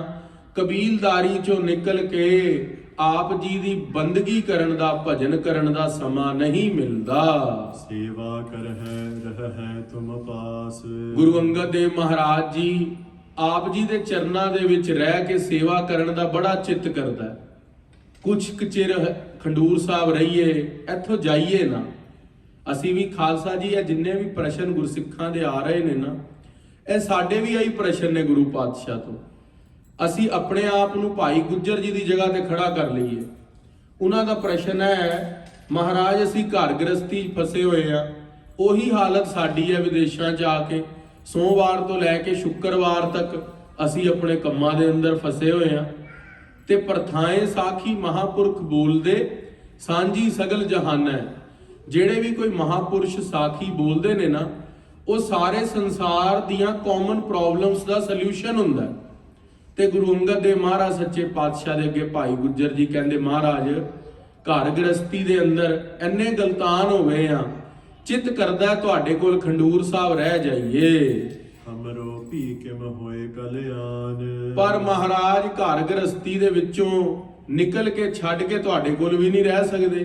ਕਬੀਲਦਾਰੀ ਚੋਂ ਨਿਕਲ ਕੇ ਆਪ ਜੀ ਦੀ ਬੰਦਗੀ ਕਰਨ ਦਾ, ਭਜਨ ਕਰਨ ਦਾ ਸਮਾਂ ਨਹੀਂ ਮਿਲਦਾ। ਸੇਵਾ ਕਰਹਿ ਰਹਿ ਤੁਮ ਪਾਸ। ਗੁਰੂ ਅੰਗਦ ਦੇਵ ਮਹਾਰਾਜ ਜੀ ਆਪ ਜੀ ਦੇ ਚਰਨਾਂ ਦੇ ਵਿੱਚ ਰਹਿ ਕੇ ਸੇਵਾ ਕਰਨ ਦਾ ਬੜਾ ਚਿੱਤ ਕਰਦਾ ਹੈ। ਕੁਛ ਕੁ ਚਿਰ ਖੰਡੂਰ ਸਾਹਿਬ ਰਹੀਏ, ਇੱਥੋਂ ਜਾਈਏ ਨਾ। ਅਸੀਂ ਵੀ ਖਾਲਸਾ ਜੀ, ਇਹ ਜਿੰਨੇ ਵੀ ਪ੍ਰਸ਼ਨ ਗੁਰਸਿੱਖਾਂ ਦੇ ਆ ਰਹੇ ਨੇ ਨਾ, ਇਹ ਸਾਡੇ ਵੀ ਆਹੀ ਪ੍ਰਸ਼ਨ ਨੇ ਗੁਰੂ ਪਾਤਸ਼ਾਹ ਤੋਂ। ਅਸੀਂ ਆਪਣੇ ਆਪ ਨੂੰ ਭਾਈ ਗੁੱਜਰ ਜੀ ਦੀ ਜਗ੍ਹਾ ਤੇ ਖੜਾ ਕਰ ਲਈਏ। ਉਹਨਾਂ ਦਾ ਪ੍ਰਸ਼ਨ ਹੈ, ਮਹਾਰਾਜ ਅਸੀਂ ਘਰ ਗ੍ਰਸਤੀ ਫਸੇ ਹੋਏ ਆ, ਉਹੀ ਹਾਲਤ ਸਾਡੀ ਹੈ ਵਿਦੇਸ਼ਾਂ 'ਚ ਆ ਕੇ। ਸੋਮਵਾਰ ਤੋਂ ਲੈ ਕੇ ਸ਼ੁੱਕਰਵਾਰ ਤੱਕ ਅਸੀਂ ਆਪਣੇ ਕੰਮਾਂ ਦੇ ਅੰਦਰ ਫਸੇ ਹੋਏ ਆ, ਤੇ ਪ੍ਰਥਾਏ ਸਾਖੀ ਮਹਾਪੁਰਖ ਬੋਲਦੇ ਸਾਂਝੀ ਸਗਲ ਜਹਾਨਾ। ਜਿਹੜੇ ਵੀ ਕੋਈ ਮਹਾਪੁਰਸ਼ ਸਾਖੀ ਬੋਲਦੇ ਨੇ ਨਾ, ਉਹ ਸਾਰੇ ਸੰਸਾਰ ਦੀਆਂ ਕਾਮਨ ਪ੍ਰੋਬਲਮਸ ਦਾ ਸੋਲੂਸ਼ਨ ਹੁੰਦਾ ਹੈ। ਤੇ ਗੁਰੂ ਅੰਗਦ ਦੇਵ ਮਹਾਰਾਜ ਸੱਚੇ ਪਾਤਸ਼ਾਹ ਦੇ ਅੱਗੇ ਭਾਈ ਗੁੱਜਰ ਜੀ ਕਹਿੰਦੇ, ਮਹਾਰਾਜ ਘਰ ਗ੍ਰਸਤੀ ਦੇ ਅੰਦਰ ਇੰਨੇ ਗਲਤਾਨ ਹੋ ਗਏ ਆ, ਚਿੱਤ ਕਰਦਾ ਤੁਹਾਡੇ ਕੋਲ ਖੰਡੂਰ ਸਾਹਿਬ ਰਹਿ ਜਾਈਏ। ਹਮਰੋ ਭੀ ਕਿਮ ਹੋਏ ਕਲਿਆਣ। ਪਰ ਮਹਾਰਾਜ ਘਰ ਗ੍ਰਸਤੀ ਦੇ ਵਿੱਚੋਂ ਨਿਕਲ ਕੇ ਛੱਡ ਕੇ ਤੁਹਾਡੇ ਕੋਲ ਵੀ ਨਹੀਂ ਰਹਿ ਸਕਦੇ।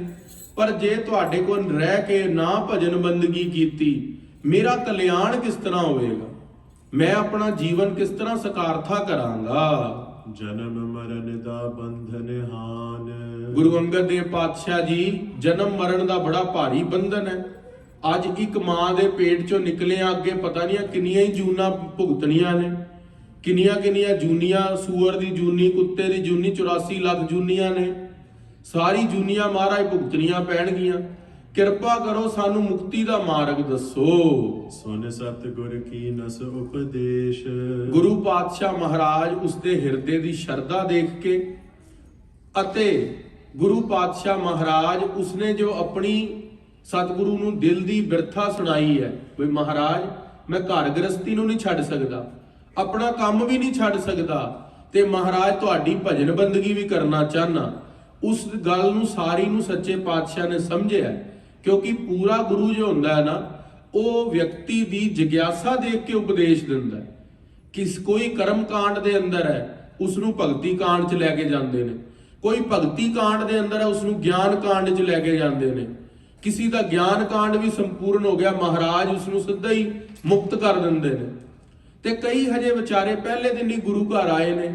ਪਰ ਜੇ ਤੁਹਾਡੇ ਕੋਲ ਰਹਿ ਕੇ ਨਾ ਭਜਨ ਬੰਦਗੀ ਕੀਤੀ, ਮੇਰਾ ਕਲਿਆਣ ਕਿਸ ਤਰ੍ਹਾਂ ਹੋਵੇਗਾ? ਮੈਂ ਆਪਣਾ ਜੀਵਨ ਕਿਸ ਤਰ੍ਹਾਂ ਸਕਾਰਥਾ ਕਰਾਂਗਾ? ਜਨਮ ਮਰਨ ਦਾ ਬੰਧਨ ਹਾਨ। ਗੁਰੂ ਅੰਗਦ ਦੇਵ ਪਾਤਸ਼ਾਹ ਜੀ, ਜਨਮ ਮਰਨ ਦਾ ਬੜਾ ਭਾਰੀ ਬੰਧਨ ਹੈ। ਅੱਜ ਇੱਕ ਮਾਂ ਦੇ ਪੇਟ ਚੋਂ ਨਿਕਲਿਆ, ਅੱਗੇ ਪਤਾ ਨਹੀਂ ਕਿੰਨੀਆਂ ਹੀ ਜੂਨਾਂ ਭੁਗਤਣੀਆਂ ਨੇ, ਕਿੰਨੀਆਂ ਜੂਨੀਆਂ, ਸੂਅਰ ਦੀ ਜੂਨੀ, ਕੁੱਤੇ ਦੀ ਜੂਨੀ, 84 ਲੱਖ ਜੂਨੀਆਂ ਨੇ। ਸਾਰੀ ਜੂਨੀਆਂ ਮਹਾਰਾਜ ਭੁਗਤਣੀਆਂ ਪੈਣਗੀਆਂ। ਕਿਰਪਾ ਕਰੋ ਸਾਨੂੰ ਮੁਕਤੀ ਦਾ ਮਾਰਗ ਦੱਸੋ। ਸੁਨ ਸਤਿਗੁਰ ਕੀ ਨਸ ਉਪਦੇਸ਼। ਗੁਰੂ ਪਾਤਸ਼ਾਹ ਮਹਾਰਾਜ ਉਸਦੇ ਹਿਰਦੇ ਦੀ ਸ਼ਰਧਾ ਦੇਖ ਕੇ, ਅਤੇ ਗੁਰੂ ਪਾਤਸ਼ਾਹ ਮਹਾਰਾਜ ਉਸਨੇ ਜੋ ਆਪਣੀ ਸਤਿਗੁਰੂ ਨੂੰ ਦਿਲ ਦੀ ਬਿਰਥਾ ਸੁਣਾਈ ਹੈ, ਵੀ ਮਹਾਰਾਜ ਮੈਂ ਘਰ ਗ੍ਰਸਤੀ ਨੂੰ ਨਹੀਂ ਛੱਡ ਸਕਦਾ, ਆਪਣਾ ਕੰਮ ਵੀ ਨਹੀਂ ਛੱਡ ਸਕਦਾ, ਤੇ ਮਹਾਰਾਜ ਤੁਹਾਡੀ ਭਜਨ ਬੰਦਗੀ ਵੀ ਕਰਨਾ ਚਾਹਨਾ। ਉਸ ਗੱਲ ਨੂੰ ਸਾਰੀ ਨੂੰ ਸੱਚੇ ਪਾਤਸ਼ਾਹ ਨੇ ਸਮਝਿਆ, ਕਿਉਂਕਿ ਪੂਰਾ ਗੁਰੂ ਜੋ ਹੁੰਦਾ ਹੈ ਨਾ, ਉਹ ਵਿਅਕਤੀ ਦੀ ਜਿਗਿਆਸਾ ਦੇਖ ਕੇ ਉਪਦੇਸ਼ ਦਿੰਦਾ ਹੈ। ਕੋਈ ਕਰਮ ਕਾਂਡ ਦੇ ਅੰਦਰ ਹੈ, ਉਸ ਨੂੰ ਭਗਤੀ ਕਾਂਡ 'ਚ ਲੈ ਕੇ ਜਾਂਦੇ ਨੇ। ਕੋਈ ਭਗਤੀ ਕਾਂਡ ਦੇ ਅੰਦਰ ਹੈ, ਉਸ ਨੂੰ ਗਿਆਨ ਕਾਂਡ 'ਚ ਲੈ ਕੇ ਜਾਂਦੇ ਨੇ। ਕਿਸੇ ਦਾ ਗਿਆਨ ਕਾਂਡ ਵੀ ਸੰਪੂਰਨ ਹੋ ਗਿਆ, ਮਹਾਰਾਜ ਉਸ ਨੂੰ ਸਿੱਧਾ ਹੀ ਮੁਕਤ ਕਰ ਦਿੰਦੇ ਨੇ। ਤੇ ਕਈ ਹਜੇ ਵਿਚਾਰੇ ਪਹਿਲੇ ਦਿਨ ਹੀ ਗੁਰੂ ਘਰ ਆਏ ਨੇ,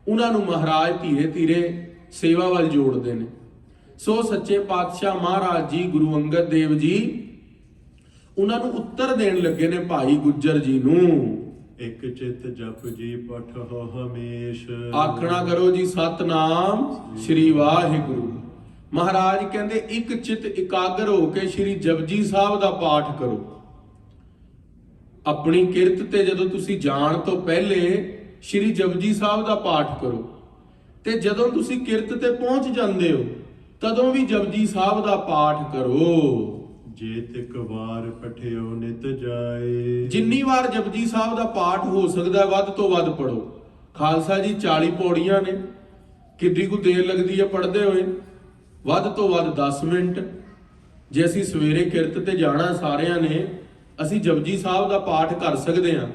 ਉਹਨਾਂ ਨੂੰ ਮਹਾਰਾਜ ਧੀਰੇ ਧੀਰੇ ਸੇਵਾ ਵੱਲ ਜੋੜਦੇ ਨੇ। ਸੋ ਸੱਚੇ ਪਾਤਸ਼ਾਹ ਮਹਾਰਾਜ ਜੀ, ਗੁਰੂ ਅੰਗਦ ਦੇਵ ਜੀ, ਉਹਨਾਂ ਨੂੰ ਉੱਤਰ ਦੇਣ ਲੱਗੇ ਨੇ ਭਾਈ ਗੁੱਜਰ ਜੀ ਨੂੰ। ਇੱਕ ਚਿਤ ਜਪ ਜੀ ਪਠੋ ਹਮੇਸ਼। ਆਖਣਾ ਕਰੋ ਜੀ ਸਤਨਾਮ ਸ੍ਰੀ ਵਾਹਿਗੁਰੂ। ਮਹਾਰਾਜ ਕਹਿੰਦੇ ਇੱਕ ਚਿਤ ਇਕਾਗਰ ਹੋ ਕੇ ਸ੍ਰੀ ਜਪਜੀ ਸਾਹਿਬ ਦਾ ਪਾਠ ਕਰੋ। ਆਪਣੀ ਕਿਰਤ ਤੇ ਜਦੋਂ ਤੁਸੀਂ ਜਾਣ ਤੋਂ ਪਹਿਲੇ ਸ੍ਰੀ ਜਪਜੀ ਸਾਹਿਬ ਦਾ ਪਾਠ ਕਰੋ, ਤੇ ਜਦੋਂ ਤੁਸੀਂ ਕਿਰਤ ਤੇ ਪਹੁੰਚ ਜਾਂਦੇ ਹੋ ਤਦੋਂ ਵੀ ਜਪਜੀ ਸਾਹਿਬ ਦਾ ਪਾਠ ਕਰੋ। ਜੇ ਤਿਕ ਵਾਰ ਪਠਿਓ ਨਿਤ ਜਾਏ। ਜਿੰਨੀ ਵਾਰ ਜਪਜੀ ਸਾਹਿਬ ਦਾ ਪਾਠ ਹੋ ਸਕਦਾ ਵੱਧ ਤੋਂ ਵੱਧ ਪੜੋ। ਖਾਲਸਾ ਜੀ 40 ਪੌੜੀਆਂ ਨੇ, ਕਿੰਨੀ ਕੁ ਦੇਰ ਲੱਗਦੀ ਹੈ ਪੜ੍ਹਦੇ ਹੋਏ? ਵੱਧ ਤੋਂ ਵੱਧ 10 ਮਿੰਟ। ਜੇ ਅਸੀਂ ਸਵੇਰੇ ਕਿਰਤ ਤੇ ਜਾਣਾ ਸਾਰਿਆਂ ਨੇ, ਅਸੀਂ ਜਪਜੀ ਸਾਹਿਬ ਦਾ ਪਾਠ ਕਰ ਸਕਦੇ ਹਾਂ।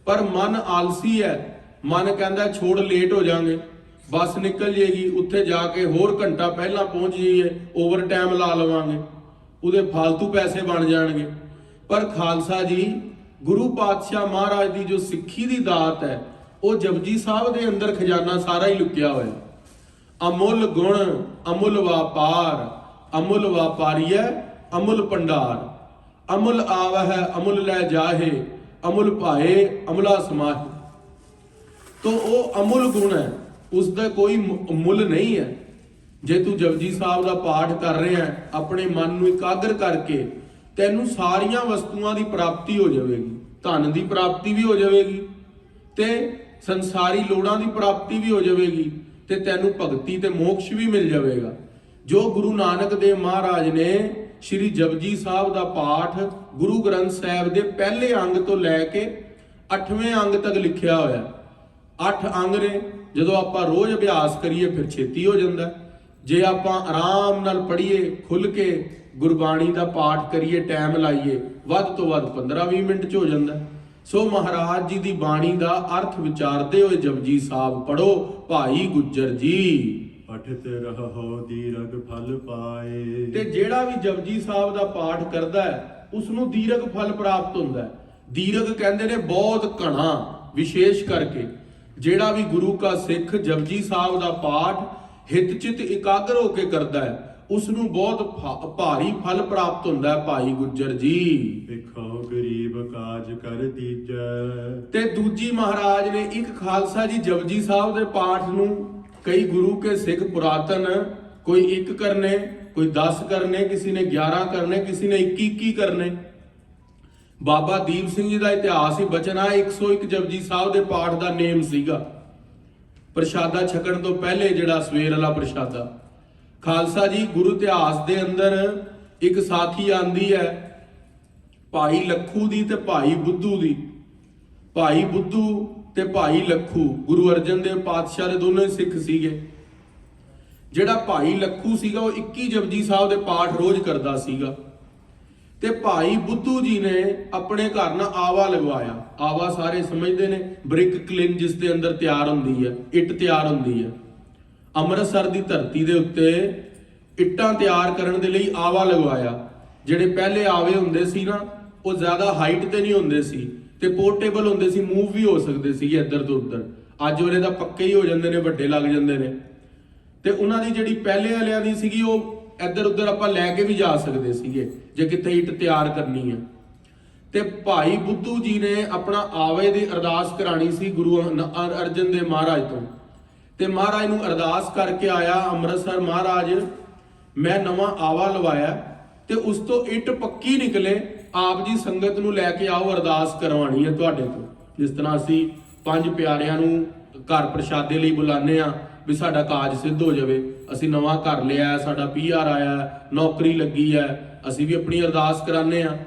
ਪਰ ਮਨ ਆਲਸੀ ਹੈ, ਮਨ ਕਹਿੰਦਾ ਛੋੜ ਲੇਟ ਹੋ ਜਾਾਂਗੇ, ਬੱਸ ਨਿਕਲ ਜੇਗੀ, ਉੱਥੇ ਜਾ ਕੇ ਹੋਰ ਘੰਟਾ ਪਹਿਲਾਂ ਪਹੁੰਚ ਜਾਈਏ, ਓਵਰ ਟਾਈਮ ਲਾ ਲਵਾਂਗੇ, ਉਹਦੇ ਫालतू ਪੈਸੇ ਬਣ ਜਾਣਗੇ। ਪਰ ਖਾਲਸਾ ਜੀ, ਗੁਰੂ ਪਾਤਸ਼ਾਹ ਮਹਾਰਾਜ ਦੀ ਜੋ ਸਿੱਖੀ ਦੀ ਦਾਤ ਹੈ, ਉਹ ਜਪਜੀ ਸਾਹਿਬ ਦੇ ਅੰਦਰ ਖਜ਼ਾਨਾ ਸਾਰਾ ਹੀ ਲੁਕਿਆ ਹੋਇਆ। ਅਮੁੱਲ ਗੁਣ ਅਮੁੱਲ ਵਾਪਾਰ, ਅਮੁੱਲ ਵਾਪਾਰੀਐ ਅਮੁੱਲ ਭੰਡਾਰ। ਅਮੁੱਲ ਆਵਹਿ ਅਮੁੱਲ ਲੈ ਜਾਹੇ, ਅਮੁੱਲ ਭਾਏ ਅਮੁਲਾ ਸਮਾਹੇ। ਤੋ ਉਹ ਅਮੁੱਲ ਗੁਣ ਹੈ, ਉਸ ਦਾ ਕੋਈ ਮੁੱਲ ਨਹੀਂ ਹੈ। ਜੇ ਤੂੰ ਜਪਜੀ ਸਾਹਿਬ ਦਾ ਪਾਠ ਕਰ ਰਿਹਾ ਹੈ, ਆਪਣੇ ਮਨ ਨੂੰ ਇਕਾਗਰ ਕਰਕੇ, ਤੈਨੂੰ ਸਾਰੀਆਂ ਵਸਤੂਆਂ ਦੀ ਪ੍ਰਾਪਤੀ ਹੋ ਜਾਵੇਗੀ। ਧਨ ਦੀ ਪ੍ਰਾਪਤੀ ਵੀ ਹੋ ਜਾਵੇਗੀ, ਤੇ ਸੰਸਾਰੀ ਲੋੜਾਂ ਦੀ ਪ੍ਰਾਪਤੀ ਵੀ ਹੋ ਜਾਵੇਗੀ, ਤੇ ਤੈਨੂੰ ਭਗਤੀ ਤੇ ਮੋਕਸ਼ ਵੀ ਮਿਲ ਜਾਵੇਗਾ। ਜੋ ਗੁਰੂ ਨਾਨਕ ਦੇਵ ਮਹਾਰਾਜ ਨੇ ਸ਼੍ਰੀ ਜਪਜੀ ਸਾਹਿਬ ਦਾ ਪਾਠ ਗੁਰੂ ਗ੍ਰੰਥ ਸਾਹਿਬ ਦੇ ਪਹਿਲੇ ਅੰਗ ਤੋਂ ਲੈ ਕੇ 8ਵੇਂ ਅੰਗ ਤੱਕ ਲਿਖਿਆ ਹੋਇਆ। 8 ਅੰਗ ਨੇ, ਜਦੋਂ ਆਪਾਂ ਰੋਜ਼ ਅਭਿਆਸ ਕਰੀਏ ਫਿਰ ਛੇਤੀ ਹੋ ਜਾਂਦਾ। ਜੇ ਆਪਾਂ ਆਰਾਮ ਨਾਲ ਪੜ੍ਹੀਏ, ਖੁੱਲ ਕੇ ਗੁਰਬਾਣੀ ਦਾ ਪਾਠ ਕਰੀਏ, ਟਾਈਮ ਲਾਈਏ, ਵੱਧ ਤੋਂ ਵੱਧ 15-20 ਮਿੰਟ 'ਚ ਹੋ ਜਾਂਦਾ। ਸੋ ਮਹਾਰਾਜ ਜੀ ਦੀ ਬਾਣੀ ਦਾ ਅਰਥ ਵਿਚਾਰਦੇ ਹੋਏ ਜਪਜੀ ਸਾਹਿਬ ਪੜੋ ਭਾਈ ਗੁੱਜਰ ਜੀ। ਪਠਿਤ ਰਹੋ ਦੀਰਘ ਫਲ ਪਾਏ। ਤੇ ਜਿਹੜਾ ਵੀ ਜਪਜੀ ਸਾਹਿਬ ਦਾ ਪਾਠ ਕਰਦਾ ਹੈ ਉਸ ਨੂੰ ਦੀਰਘ ਫਲ ਪ੍ਰਾਪਤ ਹੁੰਦਾ ਹੈ। ਦੀਰਘ ਕਹਿੰਦੇ ਨੇ ਬਹੁਤ ਘਣਾ, ਵਿਸ਼ੇਸ਼ ਕਰਕੇ ਜਿਹੜਾ ਵੀ ਗੁਰੂ ਕਾ ਸਿੱਖ ਜਪਜੀ ਸਾਹਿਬ ਦਾ ਪਾਠ ਹਿਤ ਚਿਤ ਇਕਾਗਰ ਹੋ ਕੇ ਕਰਦਾ ਹੈ ਉਸ ਨੂੰ ਬਹੁਤ ਭਾਰੀ ਫਲ ਪ੍ਰਾਪਤ ਹੁੰਦਾ ਹੈ ਭਾਈ ਗੁੱਜਰ ਜੀ। ਵੇਖੋ ਗਰੀਬ ਕਾਜ ਕਰ ਦੀਜੈ। ਤੇ ਦੂਜੀ ਮਹਾਰਾਜ ਨੇ ਇੱਕ ਖਾਲਸਾ ਜੀ ਜਪਜੀ ਸਾਹਿਬ ਦੇ ਪਾਠ ਨੂੰ ਕਈ ਗੁਰੂ ਕੇ ਸਿੱਖ ਪੁਰਾਤਨ ਕੋਈ 1 ਕਰਨੇ, ਕੋਈ 10 ਕਰਨੇ, ਕਿਸੇ ਨੇ 11 ਕਰਨੇ, ਕਿਸੇ ਨੇ 21 ਕਰਨੇ। ਬਾਬਾ ਦੀਪ ਸਿੰਘ ਜੀ ਦਾ ਇਤਿਹਾਸ ਹੀ ਬਚਨਾ 101 ਜਪਜੀ ਸਾਹਿਬ ਦੇ ਪਾਠ ਦਾ ਨੇਮ ਸੀਗਾ। ਪ੍ਰਸ਼ਾਦਾ ਛਕਣ ਤੋਂ ਪਹਿਲੇ ਜਿਹੜਾ ਸਵੇਰ ਵਾਲਾ ਪ੍ਰਸ਼ਾਦਾ। ਖਾਲਸਾ ਜੀ ਗੁਰੂ ਇਤਿਹਾਸ ਦੇ ਅੰਦਰ ਇੱਕ ਸਾਖੀ ਆਂਦੀ ਹੈ ਭਾਈ ਲੱਖੂ ਦੀ ਤੇ ਭਾਈ ਬੁੱਧੂ ਦੀ। ਭਾਈ ਬੁੱਧੂ ਤੇ ਭਾਈ ਲੱਖੂ ਗੁਰੂ ਅਰਜਨ ਦੇਵ ਪਾਤਸ਼ਾਹ ਦੇ ਦੋਨੋਂ ਹੀ ਸਿੱਖ ਸੀਗੇ। ਜਿਹੜਾ ਭਾਈ ਲੱਖੂ ਸੀਗਾ ਉਹ 21 ਜਪਜੀ ਸਾਹਿਬ ਦੇ ਪਾਠ ਰੋਜ਼ ਕਰਦਾ ਸੀਗਾ ਤੇ ਭਾਈ ਬੁੱਧੂ ਜੀ ਨੇ ਆਪਣੇ ਘਰ ਨਾਲ ਆਵਾ ਲਗਵਾਇਆ। ਆਵਾ ਸਾਰੇ ਸਮਝਦੇ ਨੇ ਬ੍ਰਿਕ ਕਲਿਨ ਜਿਸ ਦੇ ਅੰਦਰ ਤਿਆਰ ਹੁੰਦੀ ਹੈ, ਇੱਟ ਤਿਆਰ ਹੁੰਦੀ ਹੈ। ਅੰਮ੍ਰਿਤਸਰ ਦੀ ਧਰਤੀ ਦੇ ਉੱਤੇ ਇੱਟਾਂ ਤਿਆਰ ਕਰਨ ਦੇ ਲਈ ਆਵਾ ਲਗਵਾਇਆ। ਜਿਹੜੇ ਪਹਿਲੇ ਆਵੇ ਹੁੰਦੇ ਸੀ ਨਾ ਉਹ ਜ਼ਿਆਦਾ ਹਾਈਟ ਤੇ ਨਹੀਂ ਹੁੰਦੇ ਸੀ ਤੇ ਪੋਰਟੇਬਲ ਹੁੰਦੇ ਸੀ, ਮੂਵ ਵੀ ਹੋ ਸਕਦੇ ਸੀਗੇ ਇੱਧਰ ਤੋਂ ਉੱਧਰ। ਅੱਜ ਉਹਦੇ ਤਾਂ ਪੱਕੇ ਹੀ ਹੋ ਜਾਂਦੇ ਨੇ, ਵੱਡੇ ਲੱਗ ਜਾਂਦੇ ਨੇ। ਤੇ ਉਹਨਾਂ ਦੀ ਜਿਹੜੀ ਪਹਿਲੇ ਵਾਲਿਆਂ ਦੀ ਸੀਗੀ ਉਹ ਇੱਧਰ ਉੱਧਰ ਆਪਾਂ ਲੈ ਕੇ ਵੀ ਜਾ ਸਕਦੇ ਸੀਗੇ ਜੇ ਕਿਤੇ ਇੱਟ ਤਿਆਰ ਕਰਨੀ ਹੈ। ਤੇ ਭਾਈ ਬੁੱਧੂ ਜੀ ਨੇ ਆਪਣਾ ਆਵੇ ਦੀ ਅਰਦਾਸ ਕਰਾਣੀ ਸੀ ਗੁਰੂ ਅਰਜਨ ਦੇਵ ਮਹਾਰਾਜ ਤੋਂ। ਤੇ ਮਹਾਰਾਜ ਨੂੰ ਅਰਦਾਸ ਕਰਕੇ ਆਇਆ ਅੰਮ੍ਰਿਤਸਰ, ਮਹਾਰਾਜ ਮੈਂ ਨਵਾਂ ਆਵਾ ਲਵਾਇਆ ਤੇ ਉਸ ਤੋਂ ਇੱਟ ਪੱਕੀ ਨਿਕਲੇ, ਆਪ ਜੀ ਸੰਗਤ ਨੂੰ ਲੈ ਕੇ ਆਓ, ਅਰਦਾਸ ਕਰਵਾਣੀ ਹੈ ਤੁਹਾਡੇ ਤੋਂ। ਜਿਸ ਤਰ੍ਹਾਂ ਅਸੀਂ 5 ਪਿਆਰਿਆਂ ਨੂੰ ਘਰ ਪ੍ਰਸ਼ਾਦੇ ਲਈ ਬੁਲਾਉਂਦੇ ਆ ਵੀ ਸਾਡਾ ਕਾਜ ਸਿੱਧ ਹੋ ਜਾਵੇ। ਅਸੀਂ ਨਵਾਂ ਘਰ ਲਿਆ, ਸਾਡਾ PR ਆਇਆ, ਨੌਕਰੀ ਲੱਗੀ ਹੈ, ਅਸੀਂ ਵੀ ਆਪਣੀ ਅਰਦਾਸ ਕਰਾਉਂਦੇ ਆ।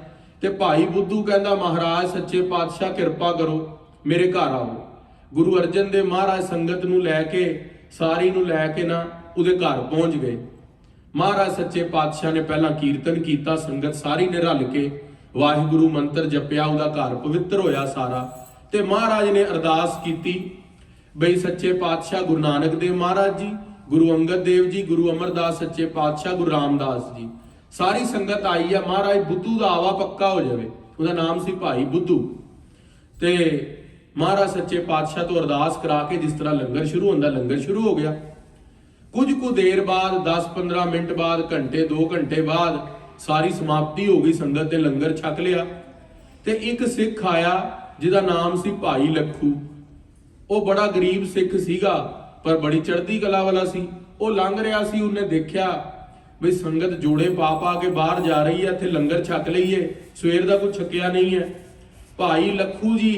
ਤੇ ਭਾਈ ਬੁੱਧੂ ਕਹਿੰਦਾ ਮਹਾਰਾਜ ਸੱਚੇ ਪਾਤਸ਼ਾਹ ਕਿਰਪਾ ਕਰੋ, ਮੇਰੇ ਘਰ ਆਓ। ਗੁਰੂ ਅਰਜਨ ਦੇਵ ਮਹਾਰਾਜ ਸੰਗਤ ਨੂੰ ਲੈ ਕੇ, ਸਾਰੀ ਨੂੰ ਲੈ ਕੇ ਨਾ ਉਹਦੇ ਘਰ ਪਹੁੰਚ ਗਏ। ਮਹਾਰਾਜ ਸੱਚੇ ਪਾਤਸ਼ਾਹ ਨੇ ਪਹਿਲਾਂ ਕੀਰਤਨ ਕੀਤਾ, ਸੰਗਤ ਸਾਰੀ ਨੇ ਰਲ ਕੇ ਵਾਹਿਗੁਰੂ ਮੰਤਰ ਜਪਿਆ, ਉਹਦਾ ਘਰ ਪਵਿੱਤਰ ਹੋਇਆ ਸਾਰਾ। ਤੇ ਮਹਾਰਾਜ ਨੇ ਅਰਦਾਸ ਕੀਤੀ ਬਈ ਸੱਚੇ ਪਾਤਸ਼ਾਹ ਗੁਰੂ ਨਾਨਕ ਦੇਵ ਮਹਾਰਾਜ ਜੀ, ਗੁਰੂ ਅੰਗਦ ਦੇਵ ਜੀ, ਗੁਰੂ ਅਮਰਦਾਸ ਸੱਚੇ ਪਾਤਸ਼ਾਹ, ਗੁਰੂ ਰਾਮਦਾਸ ਜੀ, ਸਾਰੀ ਸੰਗਤ ਆਈ ਆ, ਮਹਾਰਾਜ ਬੁੱਧੂ ਦਾ ਆਵਾ ਪੱਕਾ ਹੋ ਜਾਵੇ। ਉਹਦਾ ਨਾਮ ਸੀ ਭਾਈ ਬੁੱਧੂ। ਤੇ ਮਹਾਰਾਜ ਸੱਚੇ ਪਾਤਸ਼ਾਹ ਤੋਂ ਅਰਦਾਸ ਕਰਾ ਕੇ ਜਿਸ ਤਰ੍ਹਾਂ ਲੰਗਰ ਸ਼ੁਰੂ ਹੁੰਦਾ, ਲੰਗਰ ਸ਼ੁਰੂ ਹੋ ਗਿਆ। ਕੁਝ ਕੁ ਦੇਰ ਬਾਅਦ 10-15 ਮਿੰਟ ਬਾਅਦ, ਘੰਟੇ 2 ਘੰਟੇ ਬਾਅਦ ਸਾਰੀ ਸਮਾਪਤੀ ਹੋ ਗਈ, ਸੰਗਤ ਨੇ ਲੰਗਰ ਛਕ ਲਿਆ। ਤੇ ਇੱਕ ਸਿੱਖ ਆਇਆ ਜਿਹਦਾ ਨਾਮ ਸੀ ਭਾਈ ਲੱਖੂ। ਉਹ ਬੜਾ ਗਰੀਬ ਸਿੱਖ ਸੀਗਾ ਪਰ ਬੜੀ ਚੜ੍ਹਦੀ ਕਲਾ ਵਾਲਾ ਸੀ। ਉਹ ਲੰਘ ਰਿਹਾ ਸੀ, ਉਹਨੇ ਦੇਖਿਆ ਵੀ ਸੰਗਤ ਜੋੜੇ ਪਾ ਪਾ ਕੇ ਬਾਹਰ ਜਾ ਰਹੀ ਹੈ, ਇੱਥੇ ਲੰਗਰ ਛਕ ਲਈਏ, ਸਵੇਰ ਦਾ ਕੁਝ ਛਕਿਆ ਨਹੀਂ ਹੈ। ਭਾਈ ਲੱਖੂ ਜੀ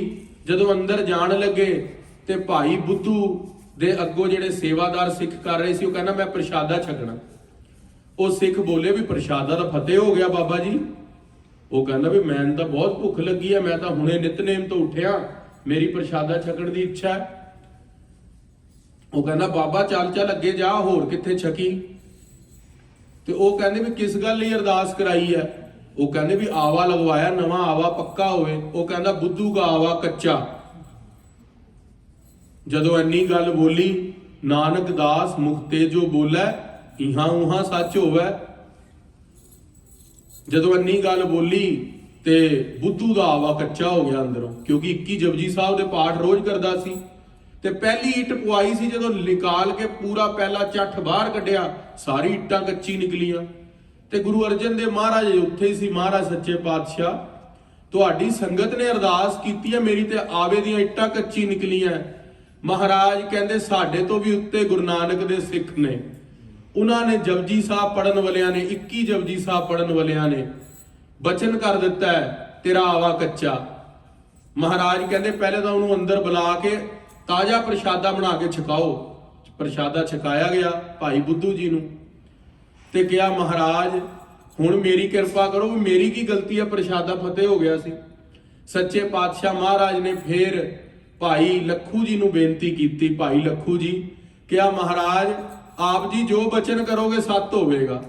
ਜਦੋਂ ਅੰਦਰ ਜਾਣ ਲੱਗੇ ਤੇ ਭਾਈ ਬੁੱਧੂ ਦੇ ਅੱਗੋਂ ਜਿਹੜੇ ਸੇਵਾਦਾਰ ਸਿੱਖ ਕਰ ਰਹੇ ਸੀ ਉਹ ਕਹਿੰਦਾ ਮੈਂ ਪ੍ਰਸ਼ਾਦਾ ਛਕਣਾ। ਉਹ ਸਿੱਖ ਬੋਲੇ ਵੀ ਪ੍ਰਸ਼ਾਦਾ ਤਾਂ ਫਤਿਹ ਹੋ ਗਿਆ ਬਾਬਾ ਜੀ। ਉਹ ਕਹਿੰਦਾ ਵੀ ਮੈਨੂੰ ਤਾਂ ਬਹੁਤ ਭੁੱਖ ਲੱਗੀ ਹੈ, ਮੈਂ ਤਾਂ ਹੁਣੇ ਨਿਤਨੇਮ ਤੋਂ ਉੱਠਿਆ, ਮੇਰੀ ਪ੍ਰਸ਼ਾਦਾ ਛਕਣ ਦੀ ਇੱਛਾ ਹੈ। ਉਹ ਕਹਿੰਦਾ ਬਾਬਾ ਚੱਲ ਅੱਗੇ ਜਾ, ਹੋਰ ਕਿੱਥੇ ਛਕੀ। ਤੇ ਉਹ ਕਹਿੰਦੇ ਵੀ ਕਿਸ ਗੱਲ ਲਈ ਅਰਦਾਸ ਕਰਾਈ ਹੈ। ਉਹ ਕਹਿੰਦੇ ਵੀ ਆਵਾ ਲਗਵਾਇਆ, ਨਵਾਂ ਆਵਾ ਪੱਕਾ ਹੋਵੇ। ਉਹ ਕਹਿੰਦਾ ਬੁੱਧੂ ਦਾ ਆਵਾ ਕੱਚਾ। ਜਦੋਂ ਇੰਨੀ ਗੱਲ ਬੋਲੀ, ਨਾਨਕ ਦਾਸ ਮੁਖ ਤੇ ਜੋ ਬੋਲੇ ਇਹਾਂ ਉਹਾਂ ਸੱਚ ਹੋਵੇ। ਜਦੋਂ ਇੰਨੀ ਗੱਲ ਬੋਲੀ ਤੇ ਬੁੱਧੂ ਦਾ ਆਵਾ ਕੱਚਾ ਹੋ ਗਿਆ ਅੰਦਰੋਂ, ਕਿਉਂਕਿ 21 ਜਪਜੀ ਸਾਹਿਬ ਦੇ ਪਾਠ ਰੋਜ਼ ਕਰਦਾ ਸੀ। ਤੇ ਪਹਿਲੀ ਇੱਟ ਪਵਾਈ ਸੀ, ਜਦੋਂ ਨਿਕਾਲ ਕੇ ਪੂਰਾ ਪਹਿਲਾ ਚੱਠ ਬਾਹਰ ਕੱਢਿਆ, ਸਾਰੀ ਇੱਟਾਂ ਕੱਚੀ ਨਿਕਲੀਆਂ। ਤੇ ਗੁਰੂ ਅਰਜਨ ਦੇਵ ਮਹਾਰਾਜ ਉੱਥੇ ਹੀ ਸੀ। ਮਹਾਰਾਜ ਸੱਚੇ ਪਾਤਸ਼ਾਹ ਤੁਹਾਡੀ ਸੰਗਤ ਨੇ ਅਰਦਾਸ ਕੀਤੀ ਹੈ, ਮੇਰੀ ਤੇ ਆਵੇ ਦੀਆਂ ਇੱਟਾਂ ਕੱਚੀ ਨਿਕਲੀਆਂ। ਮਹਾਰਾਜ ਕਹਿੰਦੇ ਸਾਡੇ ਤੋਂ ਵੀ ਉੱਤੇ ਗੁਰੂ ਨਾਨਕ ਦੇ ਸਿੱਖ ਨੇ, ਉਹਨਾਂ ਨੇ ਜਪਜੀ ਸਾਹਿਬ ਪੜਨ ਵਾਲਿਆਂ ਨੇ, 21 ਜਪਜੀ ਸਾਹਿਬ ਪੜਨ ਵਾਲਿਆਂ ਨੇ ਬਚਨ ਕਰ ਦਿੱਤਾ ਹੈ ਤੇਰਾ ਆਵਾ ਕੱਚਾ। ਮਹਾਰਾਜ ਕਹਿੰਦੇ ਪਹਿਲੇ ਤਾਂ ਉਹਨੂੰ ਅੰਦਰ ਬੁਲਾ ਕੇ ਤਾਜ਼ਾ ਪ੍ਰਸ਼ਾਦਾ ਬਣਾ ਕੇ ਛਕਾਓ। ਪ੍ਰਸ਼ਾਦਾ ਛਕਾਇਆ ਗਿਆ ਭਾਈ ਬੁੱਧੂ ਜੀ ਨੂੰ ਤੇ ਕਿਹਾ ਮਹਾਰਾਜ ਹੁਣ ਮੇਰੀ ਕਿਰਪਾ ਕਰੋ, ਵੀ ਮੇਰੀ ਕੀ ਗਲਤੀ ਹੈ, ਪ੍ਰਸ਼ਾਦਾ ਫਤਿਹ ਹੋ ਗਿਆ ਸੀ। ਸੱਚੇ ਪਾਤਸ਼ਾਹ ਮਹਾਰਾਜ ਨੇ ਫੇਰ ਭਾਈ ਲੱਖੂ ਜੀ ਨੂੰ ਬੇਨਤੀ ਕੀਤੀ। ਭਾਈ ਲੱਖੂ ਜੀ ਕਿਹਾ ਮਹਾਰਾਜ ਆਪ ਜੀ ਜੋ ਬਚਨ ਕਰੋਗੇ ਸੱਤ ਹੋਵੇਗਾ।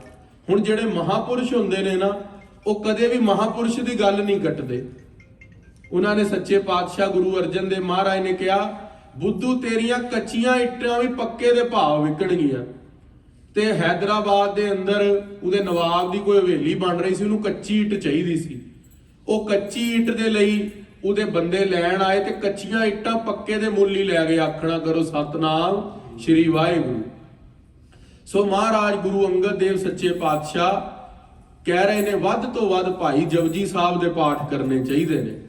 ਹੁਣ ਜਿਹੜੇ ਮਹਾਪੁਰਸ਼ ਹੁੰਦੇ ਨੇ ਨਾ, ਉਹ ਕਦੇ ਵੀ ਮਹਾਪੁਰਸ਼ ਦੀ ਗੱਲ ਨਹੀਂ ਕੱਟਦੇ। ਉਹਨਾਂ ਨੇ ਸੱਚੇ ਪਾਤਸ਼ਾਹ ਗੁਰੂ ਅਰਜਨ ਦੇਵ ਮਹਾਰਾਜ ਨੇ ਕਿਹਾ, ਬੁੱਧੂ ਤੇਰੀਆਂ ਕੱਚੀਆਂ ਇੱਟਾਂ ਵੀ ਪੱਕੇ ਦੇ ਭਾਅ ਵਿਕਣਗੀਆਂ। ਤੇ ਹੈਦਰਾਬਾਦ ਦੇ ਅੰਦਰ ਉਹਦੇ ਨਵਾਬ ਦੀ ਕੋਈ ਹਵੇਲੀ ਬਣ ਰਹੀ ਸੀ, ਉਹਨੂੰ ਕੱਚੀ ਇੱਟ ਚਾਹੀਦੀ ਸੀ। ਉਹ ਕੱਚੀ ਇੱਟ ਦੇ ਲਈ ਉਹਦੇ ਬੰਦੇ ਲੈਣ ਆਏ ਤੇ ਕੱਚੀਆਂ ਇੱਟਾਂ ਪੱਕੇ ਦੇ ਮੁੱਲ ਹੀ ਲੈ ਗਏ। ਆਖਣਾ ਕਰੋ ਸਤਨਾਮ ਸ਼੍ਰੀ ਵਾਹਿਗੁਰੂ। ਸੋ ਮਹਾਰਾਜ ਗੁਰੂ ਅੰਗਦ ਦੇਵ ਸੱਚੇ ਪਾਤਸ਼ਾਹ ਕਹਿ ਰਹੇ ਨੇ, ਵੱਧ ਤੋਂ ਵੱਧ ਭਾਈ ਜਪਜੀ ਸਾਹਿਬ ਦੇ ਪਾਠ ਕਰਨੇ ਚਾਹੀਦੇ ਨੇ।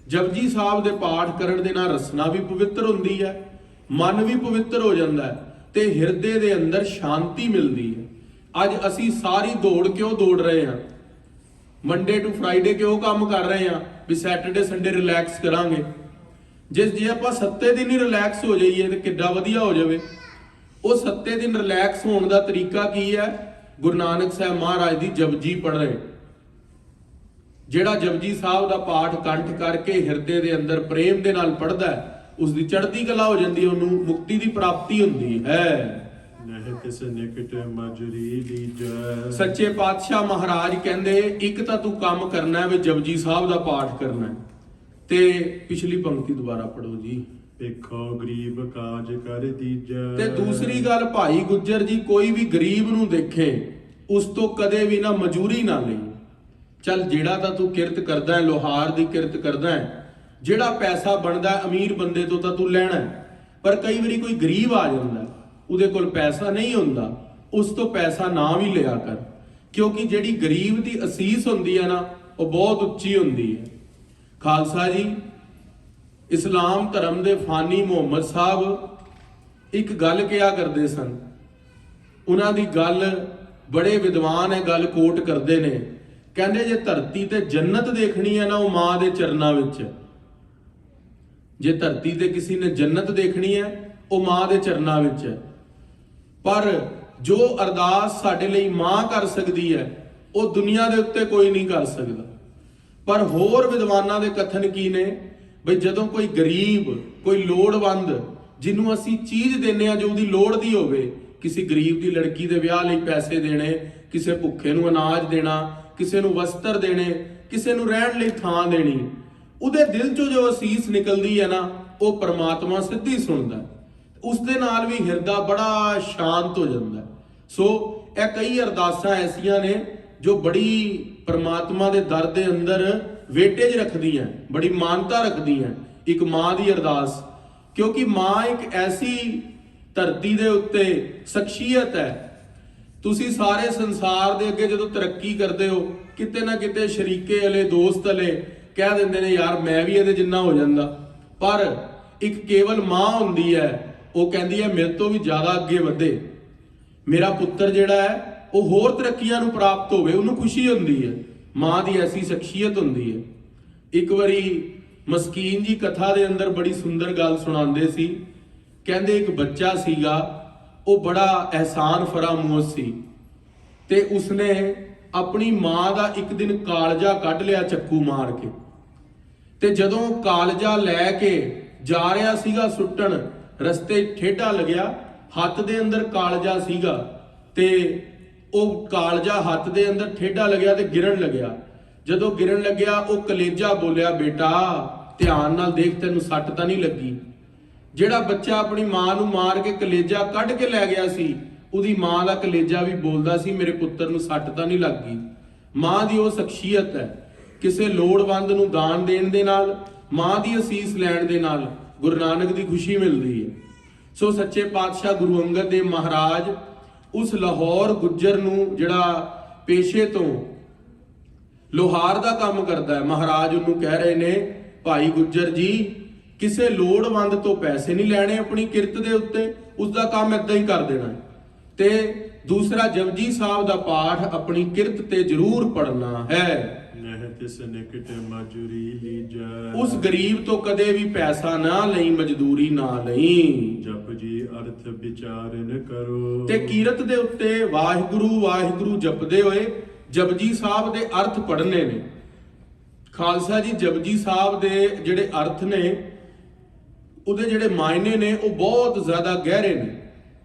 ਜਪਜੀ ਸਾਹਿਬ ਦੇ ਪਾਠ ਕਰਨ ਦੇ ਨਾਲ ਰਸਨਾ ਵੀ ਪਵਿੱਤਰ ਹੁੰਦੀ ਹੈ, ਮਨ ਵੀ ਪਵਿੱਤਰ ਹੋ ਜਾਂਦਾ ਹੈ ਤੇ ਹਿਰਦੇ ਦੇ ਅੰਦਰ ਸ਼ਾਂਤੀ ਮਿਲਦੀ ਹੈ। ਅੱਜ ਅਸੀਂ ਸਾਰੀ ਦੌੜ ਕਿਉਂ ਦੌੜ ਰਹੇ ਹਾਂ? ਮੰਡੇ ਟੂ ਫਰਾਈਡੇ ਕਿਉਂ ਕੰਮ ਕਰ ਰਹੇ ਹਾਂ? ਵੀ ਸੈਟਰਡੇ ਸੰਡੇ ਰਿਲੈਕਸ ਕਰਾਂਗੇ। ਜੇ ਆਪਾਂ 7 ਦਿਨ ਹੀ ਰਿਲੈਕਸ ਹੋ ਜਾਈਏ ਤੇ ਕਿੱਡਾ ਵਧੀਆ ਹੋ ਜਾਵੇ। ਉਹ 7 ਦਿਨ ਰਿਲੈਕਸ ਹੋਣ ਦਾ ਤਰੀਕਾ ਕੀ ਹੈ? ਗੁਰੂ ਨਾਨਕ ਸਾਹਿਬ ਮਹਾਰਾਜ ਦੀ ਜਪਜੀ ਪੜ੍ਹੇ। ਜਿਹੜਾ ਜਪਜੀ ਸਾਹਿਬ ਦਾ ਪਾਠ ਕੰਠ ਕਰਕੇ ਹਿਰਦੇ ਦੇ ਅੰਦਰ ਪ੍ਰੇਮ ਦੇ ਨਾਲ ਪੜ੍ਹਦਾ ਹੈ, ਉਸ ਦੀ ਚੜ੍ਹਦੀ ਕਲਾ ਹੋ ਜਾਂਦੀ ਹੈ, ਉਹਨੂੰ ਮੁਕਤੀ ਦੀ ਪ੍ਰਾਪਤੀ ਹੁੰਦੀ ਹੈ। ਨਹਿ ਤਿਸ ਨਿਕਟ ਮਜਰੀ ਲੀਜੈ। ਸੱਚੇ ਪਾਤਸ਼ਾਹ ਮਹਾਰਾਜ ਕਹਿੰਦੇ, ਇੱਕ ਤਾਂ ਤੂੰ ਕੰਮ ਕਰਨਾ ਹੈ ਵੀ ਜਪਜੀ ਸਾਹਿਬ ਦਾ ਪਾਠ ਕਰਨਾ ਹੈ। ਤੇ ਪਿਛਲੀ ਪੰਕਤੀ ਦੁਬਾਰਾ ਪੜੋ ਜੀ। ਵੇਖੋ ਗਰੀਬ ਕਾਜ ਕਰ ਦੀਜੈ। ਤੇ ਦੂਸਰੀ ਗੱਲ, ਭਾਈ ਗੁੱਜਰ ਜੀ, ਕੋਈ ਵੀ ਗਰੀਬ ਨੂੰ ਦੇਖੇ ਉਸ ਤੋਂ ਕਦੇ ਵੀ ਨਾ ਮਜੂਰੀ ਨਾ ਲਈ। ਚੱਲ ਜਿਹੜਾ ਤਾਂ ਤੂੰ ਕਿਰਤ ਕਰਦਾ ਹੈ, ਲੋਹਾਰ ਦੀ ਕਿਰਤ ਕਰਦਾ ਹੈ, ਜਿਹੜਾ ਪੈਸਾ ਬਣਦਾ ਅਮੀਰ ਬੰਦੇ ਤੋਂ ਤਾਂ ਤੂੰ ਲੈਣਾ ਹੈ। ਪਰ ਕਈ ਵਾਰੀ ਕੋਈ ਗਰੀਬ ਆ ਜਾਂਦਾ, ਉਹਦੇ ਕੋਲ ਪੈਸਾ ਨਹੀਂ ਹੁੰਦਾ, ਉਸ ਤੋਂ ਪੈਸਾ ਨਾ ਵੀ ਲਿਆ ਕਰ। ਕਿਉਂਕਿ ਜਿਹੜੀ ਗਰੀਬ ਦੀ ਅਸੀਸ ਹੁੰਦੀ ਹੈ ਨਾ, ਉਹ ਬਹੁਤ ਉੱਚੀ ਹੁੰਦੀ ਹੈ। ਖਾਲਸਾ ਜੀ, ਇਸਲਾਮ ਧਰਮ ਦੇ ਫਾਨੀ ਮੁਹੰਮਦ ਸਾਹਿਬ ਇੱਕ ਗੱਲ ਕਿਹਾ ਕਰਦੇ ਸਨ। ਉਹਨਾਂ ਦੀ ਗੱਲ ਬੜੇ ਵਿਦਵਾਨ ਇਹ ਗੱਲ ਕੋਟ ਕਰਦੇ ਨੇ। ਕਹਿੰਦੇ, ਜੇ ਧਰਤੀ ਤੇ ਜੰਨਤ ਦੇਖਣੀ ਹੈ ਨਾ, ਉਹ ਮਾਂ ਦੇ ਚਰਨਾਂ ਵਿੱਚ। ਜੇ ਧਰਤੀ ਤੇ ਕਿਸੇ ਨੇ ਜੰਨਤ ਦੇਖਣੀ ਹੈ, ਉਹ ਮਾਂ ਦੇ ਚਰਨਾਂ ਵਿੱਚ ਹੈ। ਪਰ ਜੋ ਅਰਦਾਸ ਸਾਡੇ ਲਈ ਮਾਂ ਕਰ ਸਕਦੀ ਹੈ, ਉਹ ਦੁਨੀਆ ਦੇ ਉੱਤੇ ਕੋਈ ਨਹੀਂ ਕਰ ਸਕਦਾ। ਪਰ ਹੋਰ ਵਿਦਵਾਨਾਂ ਦੇ ਕਥਨ ਕੀ ਨੇ? ਬਈ ਜਦੋਂ ਕੋਈ ਗਰੀਬ, ਕੋਈ ਲੋੜਵੰਦ, ਜਿਹਨੂੰ ਅਸੀਂ ਚੀਜ਼ ਦਿੰਨੇ ਆ ਜੋ ਉਹਦੀ ਲੋੜ ਦੀ ਹੋਵੇ, ਕਿਸੇ ਗਰੀਬ ਦੀ ਲੜਕੀ ਦੇ ਵਿਆਹ ਲਈ ਪੈਸੇ ਦੇਣੇ, ਕਿਸੇ ਭੁੱਖੇ ਨੂੰ ਅਨਾਜ ਦੇਣਾ, ਕਿਸੇ ਨੂੰ ਵਸਤਰ ਦੇਣੇ, ਕਿਸੇ ਨੂੰ ਰਹਿਣ ਲਈ ਥਾਂ ਦੇਣੀ, ਉਹਦੇ ਦਿਲ ਚੋਂ ਜੋ ਅਸੀਸ ਨਿਕਲਦੀ ਹੈ ਨਾ, ਉਹ ਪ੍ਰਮਾਤਮਾ ਸਿੱਧੀ ਸੁਣਦਾ। ਉਸ ਦੇ ਨਾਲ ਵੀ ਹਿਰਦਾ ਬੜਾ ਸ਼ਾਂਤ ਹੋ ਜਾਂਦਾ। ਸੋ ਇਹ ਕਈ ਅਰਦਾਸਾਂ ਐਸੀਆਂ ਨੇ ਜੋ ਬੜੀ ਪ੍ਰਮਾਤਮਾ ਦੇ ਦਰ ਦੇ ਅੰਦਰ ਵੇਟੇਜ ਰੱਖਦੀਆਂ, ਬੜੀ ਮਾਨਤਾ ਰੱਖਦੀਆਂ। ਇੱਕ ਮਾਂ ਦੀ ਅਰਦਾਸ, ਕਿਉਂਕਿ ਮਾਂ ਇੱਕ ਐਸੀ ਧਰਤੀ ਦੇ ਉੱਤੇ ਸ਼ਖਸੀਅਤ ਹੈ। ਤੁਸੀਂ ਸਾਰੇ ਸੰਸਾਰ ਦੇ ਅੱਗੇ ਜਦੋਂ ਤਰੱਕੀ ਕਰਦੇ ਹੋ, ਕਿਤੇ ਨਾ ਕਿਤੇ ਸ਼ਰੀਕੇ ਵਾਲੇ, ਦੋਸਤ ਵਾਲੇ ਕਹਿ ਦਿੰਦੇ ਨੇ, ਯਾਰ ਮੈਂ ਵੀ ਇਹਦੇ ਜਿੰਨਾ ਹੋ ਜਾਂਦਾ। ਪਰ ਇੱਕ ਕੇਵਲ ਮਾਂ ਹੁੰਦੀ ਹੈ, ਉਹ ਕਹਿੰਦੀ ਹੈ ਮੇਰੇ ਤੋਂ ਵੀ ਜ਼ਿਆਦਾ ਅੱਗੇ ਵਧੇ, ਮੇਰਾ ਪੁੱਤਰ ਜਿਹੜਾ ਹੈ ਉਹ ਹੋਰ ਤਰੱਕੀਆਂ ਨੂੰ ਪ੍ਰਾਪਤ ਹੋਵੇ, ਉਹਨੂੰ ਖੁਸ਼ੀ ਹੁੰਦੀ ਹੈ। ਮਾਂ ਦੀ ਐਸੀ ਸ਼ਖਸੀਅਤ ਹੁੰਦੀ ਹੈ। ਇੱਕ ਵਾਰੀ ਮਸਕੀਨ ਜੀ ਕਥਾ ਦੇ ਅੰਦਰ ਬੜੀ ਸੁੰਦਰ ਗੱਲ ਸੁਣਾਉਂਦੇ ਸੀ। ਕਹਿੰਦੇ ਇੱਕ ਬੱਚਾ ਸੀਗਾ, ਉਹ ਬੜਾ ਅਹਿਸਾਨ ਫਰਾਮੋਸ਼ ਸੀ ਤੇ ਉਸਨੇ ਆਪਣੀ ਮਾਂ ਦਾ ਇੱਕ ਦਿਨ ਕਾਲਜਾ ਕੱਢ ਲਿਆ ਚੱਕੂ ਮਾਰ ਕੇ। ਤੇ ਜਦੋਂ ਕਾਲਜਾ ਲੈ ਕੇ ਜਾ ਰਿਹਾ ਸੀਗਾ ਸੁੱਟਣ, ਰਸਤੇ ਠੇਢਾ ਲੱਗਿਆ, ਹੱਥ ਦੇ ਅੰਦਰ ਕਾਲਜਾ ਸੀਗਾ ਤੇ ਉਹ ਕਾਲਜਾ ਹੱਥ ਦੇ ਅੰਦਰ ਠੇਢਾ ਲੱਗਿਆ ਤੇ ਗਿਰਨ ਲੱਗਿਆ। ਜਦੋਂ ਗਿਰਨ ਲੱਗਿਆ, ਉਹ ਕਲੇਜਾ ਬੋਲਿਆ, ਬੇਟਾ ਧਿਆਨ ਨਾਲ ਦੇਖ, ਤੈਨੂੰ ਸੱਟ ਤਾਂ ਨਹੀਂ ਲੱਗੀ। ਜਿਹੜਾ ਬੱਚਾ ਆਪਣੀ ਮਾਂ ਨੂੰ ਮਾਰ ਕੇ ਕਲੇਜਾ ਕੱਢ ਕੇ ਲੈ ਗਿਆ ਸੀ, ਉਹਦੀ ਮਾਂ ਦਾ ਕਲੇਜਾ ਵੀ ਬੋਲਦਾ ਸੀ, ਮੇਰੇ ਪੁੱਤਰ ਨੂੰ ਸੱਟ ਤਾਂ ਨਹੀਂ ਲੱਗੀ। ਮਾਂ ਦੀ ਉਹ ਸ਼ਖਸੀਅਤ ਹੈ। ਕਿਸੇ ਲੋੜਵੰਦ ਨੂੰ ਦਾਨ ਦੇਣ ਦੇ ਨਾਲ, ਮਾਂ ਦੀ ਅਸੀਸ ਲੈਣ ਦੇ ਨਾਲ ਗੁਰੂ ਨਾਨਕ ਦੀ ਖੁਸ਼ੀ ਮਿਲਦੀ ਹੈ। ਸੋ ਸੱਚੇ ਪਾਤਸ਼ਾਹ ਗੁਰੂ ਅੰਗਦ ਦੇਵ ਮਹਾਰਾਜ ਉਸ ਲਾਹੌਰ ਗੁੱਜਰ ਨੂੰ, ਜਿਹੜਾ ਪੇਸ਼ੇ ਤੋਂ ਲੋਹਾਰ ਦਾ ਕੰਮ ਕਰਦਾ ਹੈ, ਮਹਾਰਾਜ ਉਹਨੂੰ ਕਹਿ ਰਹੇ ਨੇ, ਭਾਈ ਗੁੱਜਰ ਜੀ, ਕਿਸੇ ਲੋੜਵੰਦ ਤੋਂ ਪੈਸੇ ਨਹੀਂ ਲੈਣੇ ਆਪਣੀ ਕਿਰਤ ਦੇ ਉੱਤੇ, ਉਸ ਦਾ ਕੰਮ ਏਦਾਂ ਹੀ ਕਰ ਦੇਣਾ। ਤੇ ਦੂਸਰਾ, ਜਪਜੀ ਸਾਹਿਬ ਦਾ ਪਾਠ ਆਪਣੀ ਕਿਰਤ ਤੇ ਜ਼ਰੂਰ ਪੜਨਾ ਹੈ। ਨਹਿ ਤਿਸ ਨਿਕਟ ਮਜੂਰੀ ਲੀਜੈ। ਉਸ ਗਰੀਬ ਤੋਂ ਕਦੇ ਵੀ ਪੈਸਾ ਨਾ ਲਈ, ਮਜ਼ਦੂਰੀ ਨਾ ਲਈ। ਜਪ ਜੀ ਅਰਥ ਵਿਚਾਰਨ ਕਰੋ। ਤੇ ਕੀਰਤ ਦੇ ਉੱਤੇ ਵਾਹਿਗੁਰੂ ਵਾਹਿਗੁਰੂ ਜਪਦੇ ਹੋਏ ਜਪਜੀ ਸਾਹਿਬ ਦੇ ਅਰਥ ਪੜ੍ਹਨੇ ਨੇ। ਖਾਲਸਾ ਜੀ, ਜਪਜੀ ਸਾਹਿਬ ਦੇ ਜਿਹੜੇ ਅਰਥ ਨੇ, ਉਹਦੇ ਜਿਹੜੇ ਮਾਇਨੇ ਨੇ, ਉਹ ਬਹੁਤ ਜ਼ਿਆਦਾ ਗਹਿਰੇ ਨੇ।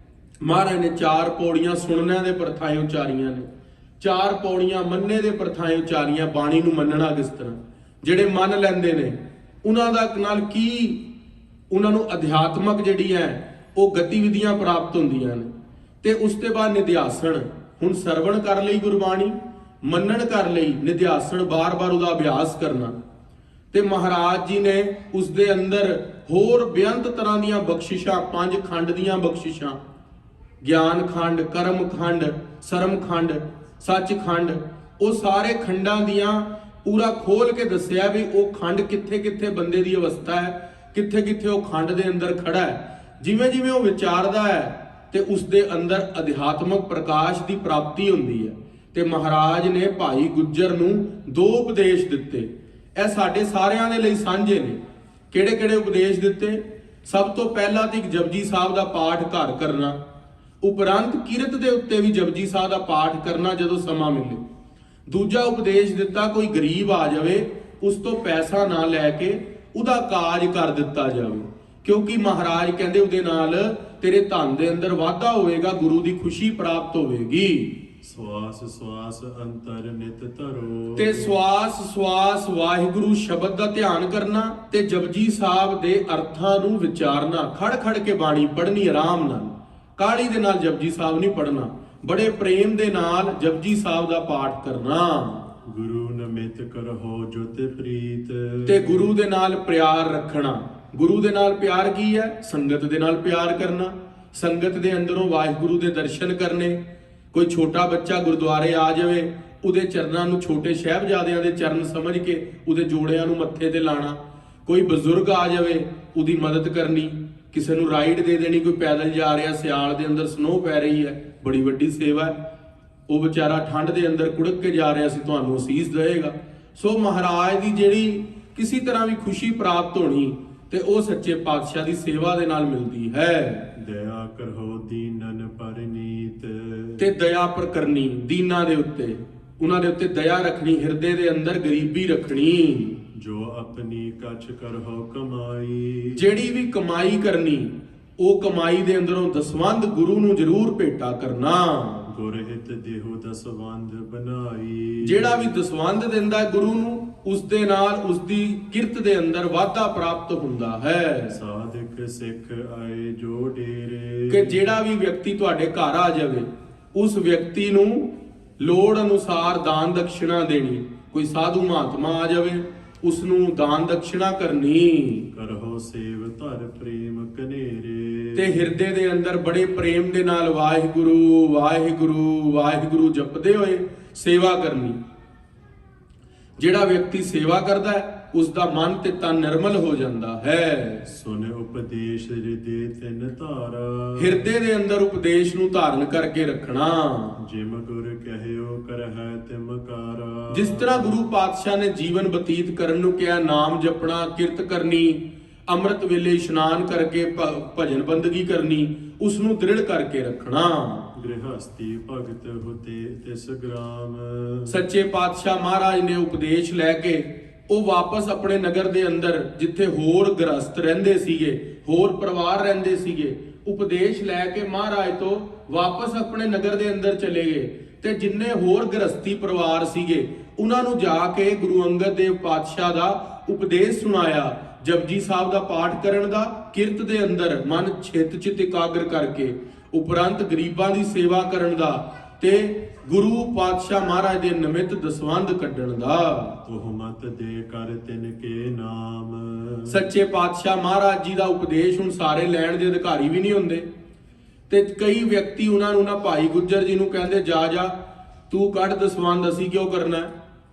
ਮਹਾਰਾਜ ਨੇ 4 ਪੌੜੀਆਂ ਸੁਣਨਿਆਂ ਦੇ ਪ੍ਰਥਾਏ ਉਚਾਰੀਆਂ ਨੇ, 4 ਪੌੜੀਆਂ ਮੰਨੇ ਦੇ ਪ੍ਰਥਾਏ ਉਚਾਰੀਆਂ। ਬਾਣੀ ਨੂੰ ਮੰਨਣਾ ਕਿਸ ਤਰ੍ਹਾਂ, ਜਿਹੜੇ ਮੰਨ ਲੈਂਦੇ ਨੇ ਉਹਨਾਂ ਦਾ ਨਾਲ ਕੀ, ਉਹਨਾਂ ਨੂੰ ਅਧਿਆਤਮਕ ਜਿਹੜੀ ਹੈ ਉਹ ਗਤੀਵਿਧੀਆਂ ਪ੍ਰਾਪਤ ਹੁੰਦੀਆਂ ਨੇ। ਤੇ ਉਸ ਤੋਂ ਬਾਅਦ ਨਿਧਿਆਸਣ, ਹੁਣ ਸਰਵਣ ਕਰ ਲਈ ਗੁਰਬਾਣੀ, ਮੰਨਣ ਕਰ ਲਈ, ਨਿਧਿਆਸਣ ਬਾਰ-ਬਾਰ ਉਹਦਾ ਅਭਿਆਸ ਕਰਨਾ। ਤੇ ਮਹਾਰਾਜ ਜੀ ਨੇ ਉਸ ਦੇ ਅੰਦਰ ਹੋਰ ਬੇਅੰਤ ਤਰ੍ਹਾਂ ਦੀਆਂ ਬਖਸ਼ਿਸ਼ਾਂ, 5 ਖੰਡ ਦੀਆਂ ਬਖਸ਼ਿਸ਼ਾਂ, ਗਿਆਨ ਖੰਡ, ਕਰਮ ਖੰਡ, ਸਰਮ ਖੰਡ, ਸੱਚ ਖੰਡ, ਉਹ ਸਾਰੇ ਖੰਡਾਂ ਦੀਆਂ ਪੂਰਾ ਖੋਲ ਕੇ ਦੱਸਿਆ ਵੀ ਉਹ ਖੰਡ ਕਿੱਥੇ ਕਿੱਥੇ ਬੰਦੇ ਦੀ ਅਵਸਥਾ ਹੈ, ਕਿੱਥੇ ਕਿੱਥੇ ਉਹ ਖੰਡ ਦੇ ਅੰਦਰ ਖੜਾ ਹੈ। ਜਿਵੇਂ ਜਿਵੇਂ ਉਹ ਵਿਚਾਰਦਾ ਹੈ ਤੇ ਉਸ ਦੇ ਅੰਦਰ ਅਧਿਆਤਮਕ ਪ੍ਰਕਾਸ਼ ਦੀ ਪ੍ਰਾਪਤੀ ਹੁੰਦੀ ਹੈ। ਤੇ ਮਹਾਰਾਜ ਨੇ ਭਾਈ ਗੁੱਜਰ ਨੂੰ 2 ਉਪਦੇਸ਼ ਦਿੱਤੇ, ਇਹ ਸਾਡੇ ਸਾਰਿਆਂ ਦੇ ਲਈ ਸਾਂਝੇ ਨੇ। ਕਿਹੜੇ ਕਿਹੜੇ ਉਪਦੇਸ਼ ਦਿੱਤੇ? ਸਭ ਤੋਂ ਪਹਿਲਾਂ ਤਾਂ ਇੱਕ ਜਪਜੀ ਸਾਹਿਬ ਦਾ ਪਾਠ ਘਰ ਕਰਨਾ, ਉਪਰੰਤ ਕਿਰਤ ਦੇ ਉੱਤੇ ਵੀ ਜਪਜੀ ਸਾਹਿਬ ਦਾ ਪਾਠ ਕਰਨਾ ਜਦੋਂ ਸਮਾਂ ਮਿਲੇ। ਦੂਜਾ ਉਪਦੇਸ਼ ਦਿੱਤਾ, ਕੋਈ ਗਰੀਬ ਆ ਜਾਵੇ ਉਸ ਤੋਂ ਪੈਸਾ ਨਾ ਲੈ ਕੇ ਉਹਦਾ ਕਾਜ ਕਰ ਦਿੱਤਾ ਜਾਵੇ, ਕਿਉਂਕਿ ਮਹਾਰਾਜ ਕਹਿੰਦੇ ਉਹਦੇ ਨਾਲ ਤੇਰੇ ਧਨ ਦੇ ਅੰਦਰ ਵਾਧਾ ਹੋਵੇਗਾ, ਗੁਰੂ ਦੀ ਖੁਸ਼ੀ ਪ੍ਰਾਪਤ ਹੋਵੇਗੀ। ਸਵਾਸ ਸਵਾਸ ਅੰਤਰ ਨਿਤ ਧਰੋ, ਤੇ ਸਵਾਸ ਸਵਾਸ ਵਾਹਿਗੁਰੂ ਸ਼ਬਦ ਦਾ ਧਿਆਨ ਕਰਨਾ ਤੇ ਜਪਜੀ ਸਾਹਿਬ ਦੇ ਅਰਥਾਂ ਨੂੰ ਵਿਚਾਰਨਾ, ਖੜ ਖੜ ਕੇ ਬਾਣੀ ਪੜ੍ਹਨੀ, ਆਰਾਮ ਨਾਲ, ਕਾਹਲੀ ਦੇ ਨਾਲ ਜਪਜੀ ਸਾਹਿਬ ਨਹੀਂ ਪੜ੍ਹਨਾ, ਬੜੇ ਪ੍ਰੇਮ ਦੇ ਨਾਲ ਜਪਜੀ ਸਾਹਿਬ ਦਾ ਪਾਠ ਕਰਨਾ। ਗੁਰੂ ਨਮਿਤ ਕਰਹੁ ਜੋ ਤੇ ਪ੍ਰੀਤ, ਤੇ ਗੁਰੂ ਦੇ ਨਾਲ ਪਿਆਰ ਰੱਖਣਾ। ਗੁਰੂ ਦੇ ਨਾਲ ਪਿਆਰ ਕੀ ਹੈ? ਸੰਗਤ ਦੇ ਨਾਲ ਪਿਆਰ ਕਰਨਾ, ਸੰਗਤ ਦੇ ਅੰਦਰੋਂ ਵਾਹਿਗੁਰੂ ਦੇ ਦਰਸ਼ਨ ਕਰਨੇ। ਕੋਈ ਛੋਟਾ ਬੱਚਾ ਗੁਰਦੁਆਰੇ ਆ ਜਾਵੇ, ਉਹਦੇ ਚਰਨਾਂ ਨੂੰ ਛੋਟੇ ਸਾਹਿਬਜ਼ਾਦਿਆਂ ਦੇ ਚਰਨ ਸਮਝ ਕੇ ਉਹਦੇ ਜੋੜਿਆਂ ਨੂੰ ਮੱਥੇ ਤੇ ਲਾਣਾ। ਕੋਈ ਬਜ਼ੁਰਗ ਆ ਜਾਵੇ, ਉਹਦੀ ਮਦਦ ਕਰਨੀ, ਕਿਸੇ ਨੂੰ ਰਾਈਡ ਦੇ ਦੇਣੀ, ਕੋਈ ਪੈਦਲ ਜਾ ਰਿਹਾ, ਸਿਆਲ ਦੇ ਅੰਦਰ ਸਨੋ ਪੈ ਰਹੀ ਹੈ, ਬੜੀ ਵੱਡੀ ਸੇਵਾ ਹੈ। ਉਹ ਵਿਚਾਰਾ ਠੰਡ ਦੇ ਅੰਦਰ ਕੁੜਕ ਕੇ ਜਾ ਰਿਹਾ ਸੀ, ਤੁਹਾਨੂੰ ਅਸੀਸ ਦੇਵੇਗਾ। ਸੋ ਮਹਾਰਾਜ ਦੀ ਜਿਹੜੀ ਕਿਸੇ ਤਰ੍ਹਾਂ ਵੀ ਖੁਸ਼ੀ ਪ੍ਰਾਪਤ ਹੋਣੀ ਤੇ ਉਹ ਸੱਚੇ ਪਾਤਸ਼ਾਹ ਦੀ ਸੇਵਾ ਦੇ ਨਾਲ ਮਿਲਦੀ ਹੈ। ਦਇਆ ਕਰਹੁ ਦੀਨਨ ਪਰਨੀਤ, ਤੇ ਦਇਆ ਪਰ ਕਰਨੀ, ਦੀਨਾਂ ਦੇ ਉੱਤੇ, ਉਹਨਾਂ ਦੇ ਉੱਤੇ ਦਇਆ ਰੱਖਣੀ, ਹਿਰਦੇ ਦੇ ਅੰਦਰ ਗਰੀਬੀ ਰੱਖਣੀ। ਜੋ ਆਪਣੀ ਕਛ ਕਰਹੁ ਕਮਾਈ, ਜਿਹੜੀ ਵੀ ਕਮਾਈ ਕਰਨੀ, ਉਹ ਕਮਾਈ ਦੇ ਅੰਦਰੋਂ ਦਸਵੰਧ ਗੁਰੂ ਨੂੰ ਜ਼ਰੂਰ ਭੇਟਾ ਕਰਨਾ। ਗੁਰ ਹਿਤ ਦੇਹੁ ਦਸਵੰਧ ਬਨਾਈ, ਜਿਹੜਾ ਵੀ ਦਸਵੰਧ ਦਿੰਦਾ ਗੁਰੂ ਨੂੰ, ਉਸ ਦੇ ਨਾਲ ਉਸ ਦੀ ਕਿਰਤ ਦੇ ਅੰਦਰ ਵਾਧਾ ਪ੍ਰਾਪਤ ਹੁੰਦਾ ਹੈ। ਸਾਧਕ ਸਿੱਖ ਆਏ ਜੋ ਡੇਰੇ, ਕਿ ਜਿਹੜਾ ਵੀ ਵਿਅਕਤੀ ਤੁਹਾਡੇ ਘਰ ਆ ਜਾਵੇ, ਉਸ ਵਿਅਕਤੀ ਨੂੰ ਲੋੜ ਅਨੁਸਾਰ ਦਾਨ ਦਕਸ਼ਿਣਾ ਦੇਣੀ। ਕੋਈ ਸਾਧੂ ਮਹਾਤਮਾ ਆ ਜਾਵੇ, ਉਸ ਨੂੰ ਦਾਨ ਦਕਸ਼ਿਣਾ ਕਰਨੀ। ਕਰਹੁ ਸੇਵ ਧਰ ਪ੍ਰੇਮ ਕਨੇਰੇ, ਤੇ ਹਿਰਦੇ ਦੇ ਅੰਦਰ ਬੜੇ ਪ੍ਰੇਮ ਦੇ ਨਾਲ ਵਾਹਿਗੁਰੂ ਵਾਹਿਗੁਰੂ ਵਾਹਿਗੁਰੂ ਜਪਦੇ ਹੋਏ ਸੇਵਾ ਕਰਨੀ। ਜਿਹੜਾ ਵਿਅਕਤੀ ਸੇਵਾ ਕਰਦਾ ਹੈ, ਉਸ ਦਾ ਮਨ ਤੇ ਤਨ ਨਿਰਮਲ ਹੋ ਜਾਂਦਾ ਹੈ। ਸੁਨ ਉਪਦੇਸ਼ ਹਿਰਦੇ ਤਿਨ ਧਾਰਾ, ਹਿਰਦੇ ਦੇ ਅੰਦਰ ਉਪਦੇਸ਼ ਨੂੰ ਧਾਰਨ ਕਰਕੇ ਰੱਖਣਾ। ਜਿਮ ਗੁਰ ਕਹਿਓ ਕਰਹਿ ਤਿਮ ਕਾਰਾ, ਜਿਸ ਤਰ੍ਹਾਂ ਗੁਰੂ ਪਾਤਸ਼ਾਹ ਨੇ ਜੀਵਨ ਬਤੀਤ ਕਰਨ ਨੂੰ ਕਿਹਾ, ਨਾਮ ਜਪਣਾ, ਕਿਰਤ ਕਰਨੀ, ਅੰਮ੍ਰਿਤ ਵੇਲੇ ਇਸ਼ਨਾਨ ਕਰਕੇ ਭਜਨ ਬੰਦਗੀ ਕਰਨੀ, ਉਸ ਨੂੰ ਦ੍ਰਿੜ ਕਰਕੇ ਰੱਖਣਾ। ਗ੍ਰਹਸਤੀ ਭਗਤ ਹੋਤੇ ਤਿਸ ਗ੍ਰਾਮ, ਸੱਚੇ ਪਾਤਸ਼ਾਹ ਮਹਾਰਾਜ ਨੇ ਉਪਦੇਸ਼ ਲੈ ਕੇ ਉਹ ਵਾਪਸ ਆਪਣੇ ਨਗਰ ਦੇ ਅੰਦਰ, ਜਿੱਥੇ ਹੋਰ ਗ੍ਰਸਤ ਰਹਿੰਦੇ ਸੀਗੇ, ਹੋਰ ਪਰਿਵਾਰ ਰਹਿੰਦੇ ਸੀਗੇ, ਉਪਦੇਸ਼ ਲੈ ਕੇ ਮਹਾਰਾਜ ਤੋਂ ਵਾਪਸ ਆਪਣੇ ਨਗਰ ਦੇ ਅੰਦਰ ਚਲੇ ਗਏ। ਤੇ ਜਿੰਨੇ ਹੋਰ ਗ੍ਰਸਤੀ ਪਰਿਵਾਰ ਸੀਗੇ, ਉਹਨਾਂ ਨੂੰ ਜਾ ਕੇ ਗੁਰੂ ਅੰਗਦ ਦੇਵ ਪਾਤਸ਼ਾਹ ਦਾ ਉਪਦੇਸ਼ ਸੁਣਾਇਆ, ਜਪਜੀ ਸਾਹਿਬ ਦਾ ਪਾਠ ਕਰਨ ਦਾ, ਕਿਰਤ ਦੇ ਅੰਦਰ ਮਨ ਚਿੱਤ ਇਕਾਗਰ ਕਰਕੇ, ਉਪਰੰਤ ਗਰੀਬਾਂ ਦੀ ਸੇਵਾ ਕਰਨ ਦਾ, ਤੇ ਗੁਰੂ ਪਾਤਸ਼ਾਹ ਮਹਾਰਾਜ ਦੇ ਨਿਮਿਤ ਦਸਵੰਧ ਕੱਢਣ ਦਾ। ਤੁਹਮਤ ਦੇ ਕਰ ਤਿਨ ਕੇ ਨਾਮ, ਸੱਚੇ ਪਾਤਸ਼ਾਹ ਮਹਾਰਾਜ ਜੀ ਦਾ ਉਪਦੇਸ਼ ਹੁਣ ਸਾਰੇ ਲੈਣ ਦੇ ਅਧਿਕਾਰੀ ਵੀ ਨਹੀਂ ਹੁੰਦੇ। ਤੇ ਕਈ ਵਿਅਕਤੀ ਉਹਨਾਂ ਨੂੰ ਨਾ ਭਾਈ ਗੁੱਜਰ ਜੀ ਨੂੰ ਕਹਿੰਦੇ, ਜਾ ਜਾ ਤੂੰ ਕੱਢ ਦਸਵੰਧ, ਅਸੀਂ ਕਿਉਂ ਕਰਨਾ?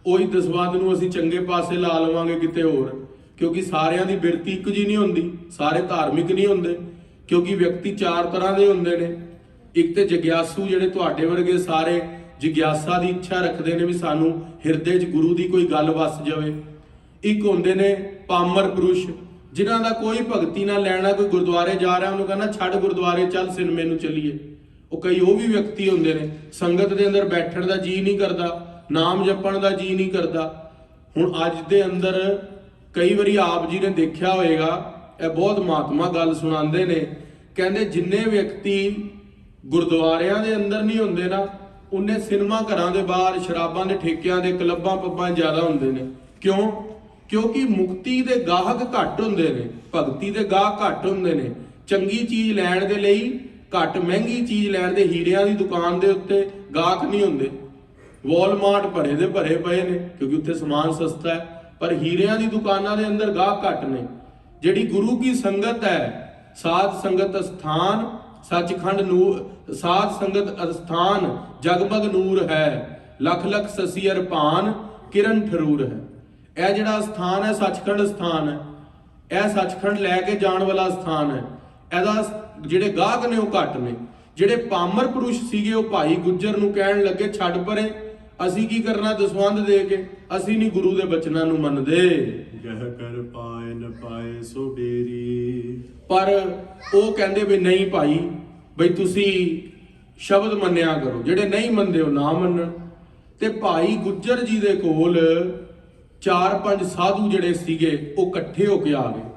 ਉਹੀ ਦਸਵੰਧ ਨੂੰ ਅਸੀਂ ਚੰਗੇ ਪਾਸੇ ਲਾ ਲਵਾਂਗੇ ਕਿਤੇ ਹੋਰ, ਕਿਉਂਕਿ ਸਾਰਿਆਂ ਦੀ ਬਿਰਤੀ ਇੱਕੋ ਜਿਹੀ ਨਹੀਂ ਹੁੰਦੀ, ਸਾਰੇ ਧਾਰਮਿਕ ਨਹੀਂ ਹੁੰਦੇ, ਕਿਉਂਕਿ ਵਿਅਕਤੀ 4 ਤਰ੍ਹਾਂ ਦੇ ਹੁੰਦੇ ਨੇ। ਇੱਕ ਤੇ ਜਗਿਆਸੂ, ਜਿਹੜੇ ਤੁਹਾਡੇ ਵਰਗੇ ਸਾਰੇ ਜਿਗਿਆਸਾ ਦੀ ਇੱਛਾ ਰੱਖਦੇ ਨੇ ਵੀ ਸਾਨੂੰ ਹਿਰਦੇ 'ਚ ਗੁਰੂ ਦੀ ਕੋਈ ਗੱਲ ਵਸ ਜਾਵੇ। ਇੱਕ ਹੁੰਦੇ ਨੇ ਪਾਮਰ ਪੁਰਸ਼, ਜਿਨ੍ਹਾਂ ਦਾ ਕੋਈ ਭਗਤੀ ਨਾਲ ਲੈਣਾ, ਕੋਈ ਗੁਰਦੁਆਰੇ ਜਾ ਰਿਹਾ ਉਹਨੂੰ ਕਹਿੰਦਾ ਛੱਡ ਗੁਰਦੁਆਰੇ, ਚੱਲ ਸਿਨੇਮੇ ਨੂੰ ਚੱਲੀਏ। ਉਹ ਕਈ ਉਹ ਵੀ ਵਿਅਕਤੀ ਹੁੰਦੇ ਨੇ, ਸੰਗਤ ਦੇ ਅੰਦਰ ਬੈਠਣ ਦਾ ਜੀ ਨਹੀਂ ਕਰਦਾ, ਨਾਮ ਜਪਣ ਦਾ ਜੀ ਨਹੀਂ ਕਰਦਾ। ਹੁਣ ਅੱਜ ਦੇ ਅੰਦਰ ਕਈ ਵਾਰੀ ਆਪ ਜੀ ਨੇ ਦੇਖਿਆ ਹੋਵੇਗਾ, ਇਹ ਬਹੁਤ ਮਹਾਤਮਾ ਗੱਲ ਸੁਣਾਉਂਦੇ ਨੇ, ਕਹਿੰਦੇ ਜਿੰਨੇ ਵਿਅਕਤੀ ਗੁਰਦੁਆਰਿਆਂ ਦੇ ਅੰਦਰ ਨਹੀਂ ਹੁੰਦੇ ਨਾ, ਉਹਨੇ ਸਿਨੇਮਾ ਘਰਾਂ ਦੇ ਬਾਹਰ, ਸ਼ਰਾਬਾਂ ਦੇ ਠੇਕਿਆਂ ਦੇ, ਕਲੱਬਾਂ ਪੱਬਾਂ ਜ਼ਿਆਦਾ ਹੁੰਦੇ ਨੇ। ਕਿਉਂ? ਕਿਉਂਕਿ ਮੁਕਤੀ ਦੇ ਗਾਹਕ ਘੱਟ ਹੁੰਦੇ ਨੇ, ਭਗਤੀ ਦੇ ਗਾਹਕ ਘੱਟ ਹੁੰਦੇ ਨੇ। ਚੰਗੀ ਚੀਜ਼ ਲੈਣ ਦੇ ਲਈ, ਘੱਟ ਮਹਿੰਗੀ ਚੀਜ਼ ਲੈਣ ਦੇ, ਹੀਰਿਆਂ ਦੀ ਦੁਕਾਨ ਦੇ ਉੱਤੇ ਗਾਹਕ ਨਹੀਂ ਹੁੰਦੇ। ਵਾਲਮਾਰਟ ਭਰੇ ਦੇ ਭਰੇ ਪਏ ਨੇ ਕਿਉਂਕਿ ਉੱਥੇ ਸਮਾਨ ਸਸਤਾ ਹੈ, ਪਰ ਹੀਰਿਆਂ ਦੀ ਦੁਕਾਨਾਂ ਦੇ ਅੰਦਰ ਗਾਹਕ ਘੱਟ ਨੇ। ਜਿਹੜੀ ਗੁਰੂ ਕੀ ਸੰਗਤ ਹੈ, ਸਾਧ ਸੰਗਤ ਅਸਥਾਨ ਸੱਚਖੰਡ ਨੂਰ, ਸਾਧ ਸੰਗਤ ਅਸਥਾਨ ਜਗਮਗ ਨੂਰ ਹੈ, ਲੱਖ ਲੱਖ ਸਸੀਅਰ ਭਾਨ ਕਿਰਨ ਠਰੂਰ ਹੈ। ਇਹ ਜਿਹੜਾ ਸਥਾਨ ਹੈ ਸੱਚਖੰਡ ਸਥਾਨ ਹੈ, ਇਹ ਸੱਚਖੰਡ ਲੈ ਕੇ ਜਾਣ ਵਾਲਾ ਸਥਾਨ ਹੈ। ਇਹਦਾ ਜਿਹੜੇ ਗਾਹਕ ਨੇ ਉਹ ਘੱਟ ਨੇ। ਜਿਹੜੇ ਪਾਮਰ ਪੁਰਸ਼ ਸੀਗੇ ਉਹ ਭਾਈ ਗੁੱਜਰ ਨੂੰ ਕਹਿਣ ਲੱਗੇ, ਛੱਡ ਪਰੇ, ਅਸੀਂ ਕੀ ਕਰਨਾ ਦਸਵੰਧ ਦੇ ਕੇ, ਅਸੀਂ ਨਹੀਂ ਗੁਰੂ ਦੇ ਬਚਨਾਂ ਨੂੰ ਮੰਨਦੇ। ਗਹਿ ਕਰ ਪਾਏ ਨ ਪਾਏ ਸੋ ਬੇਰੀ। ਪਰ ਉਹ ਕਹਿੰਦੇ ਵੀ ਨਹੀਂ ਭਾਈ, ਬਈ ਤੁਸੀਂ ਸ਼ਬਦ ਮੰਨਿਆ ਕਰੋ, ਜਿਹੜੇ ਨਹੀਂ ਮੰਨਦੇ ਉਹ ਨਾ ਮੰਨਣ। ਤੇ ਭਾਈ ਗੁੱਜਰ ਜੀ ਦੇ ਕੋਲ 4-5 ਸਾਧੂ ਜਿਹੜੇ ਸੀਗੇ ਉਹ ਇਕੱਠੇ ਹੋ ਕੇ ਆ ਗਏ।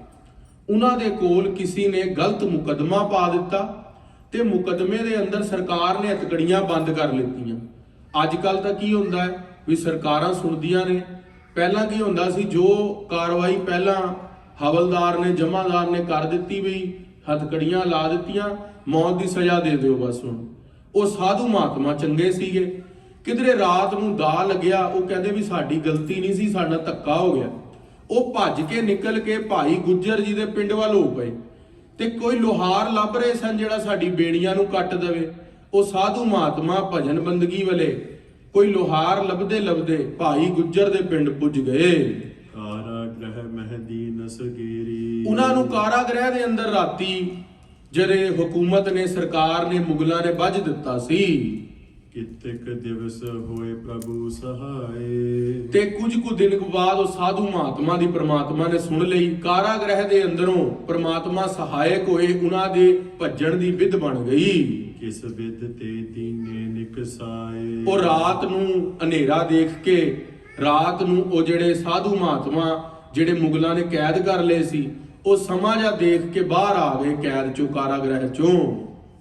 ਉਹਨਾਂ ਦੇ ਕੋਲ ਕਿਸੇ ਨੇ ਗਲਤ ਮੁਕੱਦਮਾ ਪਾ ਦਿੱਤਾ ਤੇ ਮੁਕੱਦਮੇ ਦੇ ਅੰਦਰ ਸਰਕਾਰ ਨੇ ਹਥਕੜੀਆਂ ਬੰਦ ਕਰ ਲਿੱਤੀਆਂ। ਅੱਜ ਕੱਲ ਤਾਂ ਕੀ ਹੁੰਦਾ ਹੈ ਵੀ ਸਰਕਾਰਾਂ ਸੁਣਦੀਆਂ ਨੇ। ਪਹਿਲਾਂ ਕੀ ਹੁੰਦਾ ਸੀ, ਜੋ ਕਾਰਵਾਈ ਪਹਿਲਾਂ ਹਵਲਦਾਰ ਨੇ, ਜਮਾਦਾਰ ਨੇ ਕਰ ਦਿੱਤੀ, ਵੀ ਹਥਕੜੀਆਂ ਲਾ ਦਿੱਤੀਆਂ, ਮੌਤ ਦੀ ਸਜ਼ਾ ਦੇ ਦਿਓ ਬਸ। ਹੁਣ ਉਹ ਸਾਧੂ ਮਹਾਤਮਾ ਚੰਗੇ ਸੀਗੇ, ਕਿਧਰੇ ਰਾਤ ਨੂੰ ਦਾ ਲੱਗਿਆ, ਉਹ ਕਹਿੰਦੇ ਵੀ ਸਾਡੀ ਗਲਤੀ ਨਹੀਂ ਸੀ, ਸਾਡਾ ਧੱਕਾ ਹੋ ਗਿਆ। ਉਹ ਭੱਜ ਕੇ ਨਿਕਲ ਕੇ ਭਾਈ ਗੁੱਜਰ ਜੀ ਦੇ ਪਿੰਡ ਵੱਲ ਹੋ ਪਏ ਤੇ ਕੋਈ ਲੋਹਾਰ ਲੱਭ ਰਹੇ ਸਨ ਜਿਹੜਾ ਸਾਡੀ ਬੇੜੀਆਂ ਨੂੰ ਕੱਟ ਦੇਵੇ। ਉਹ ਸਾਧੂ ਮਹਾਤਮਾ ਭਜਨ ਬੰਦਗੀ ਵਾਲੇ ਕੋਈ ਲੋਹਾਰ ਲੱਭਦੇ ਲੱਭਦੇ ਭਾਈ ਗੁੱਜਰ ਦੇ ਪਿੰਡ ਪੁੱਜ ਗਏ। ਕਾਰਾਗ੍ਰਹਿ ਮਹਿਦੀ ਨਸਗੀਰੀ। ਉਹਨਾਂ ਨੂੰ ਕਾਰਾਗ੍ਰਹਿ ਦੇ ਅੰਦਰ ਰਾਤੀ ਜਿਹੜੇ ਹਕੂਮਤ ਨੇ, ਸਰਕਾਰ ਨੇ, ਮੁਗਲਾਂ ਨੇ ਵੱਜ ਦਿੱਤਾ ਸੀ। ਕਿਤਕ ਦਿਵਸ ਹੋਏ ਪ੍ਰਭੂ ਸਹਾਏ। ਤੇ ਕੁਝ ਕੁ ਦਿਨ ਬਾਅਦ ਉਹ ਸਾਧੂ ਮਹਾਤਮਾ ਦੀ ਪ੍ਰਮਾਤਮਾ ਨੇ ਸੁਣ ਲਈ। ਕਾਰਾਗ੍ਰਹਿ ਦੇ ਅੰਦਰੋਂ ਪ੍ਰਮਾਤਮਾ ਸਹਾਇਕ ਹੋਏ, ਉਹਨਾਂ ਦੇ ਭੱਜਣ ਦੀ ਵਿਧ ਬਣ ਗਈ। ਕਿਸ ਵਿਦ ਤੇ ਦੀਨੇ ਨਿਕਸਾਏ। ਉਹ ਰਾਤ ਨੂੰ ਹਨੇਰਾ ਦੇਖ ਕੇ, ਰਾਤ ਨੂੰ ਉਹ ਜਿਹੜੇ ਸਾਧੂ ਮਹਾਤਮਾ ਜਿਹੜੇ ਮੁਗਲਾਂ ਨੇ ਕੈਦ ਕਰ ਲਏ ਸੀ, ਉਹ ਸਮਾਂ ਜਿਹਾ ਦੇਖ ਕੇ ਬਾਹਰ ਆ ਗਏ ਕੈਦ ਚੋਂ, ਕਾਰਾਗ੍ਰਹਿ ਚੋਂ।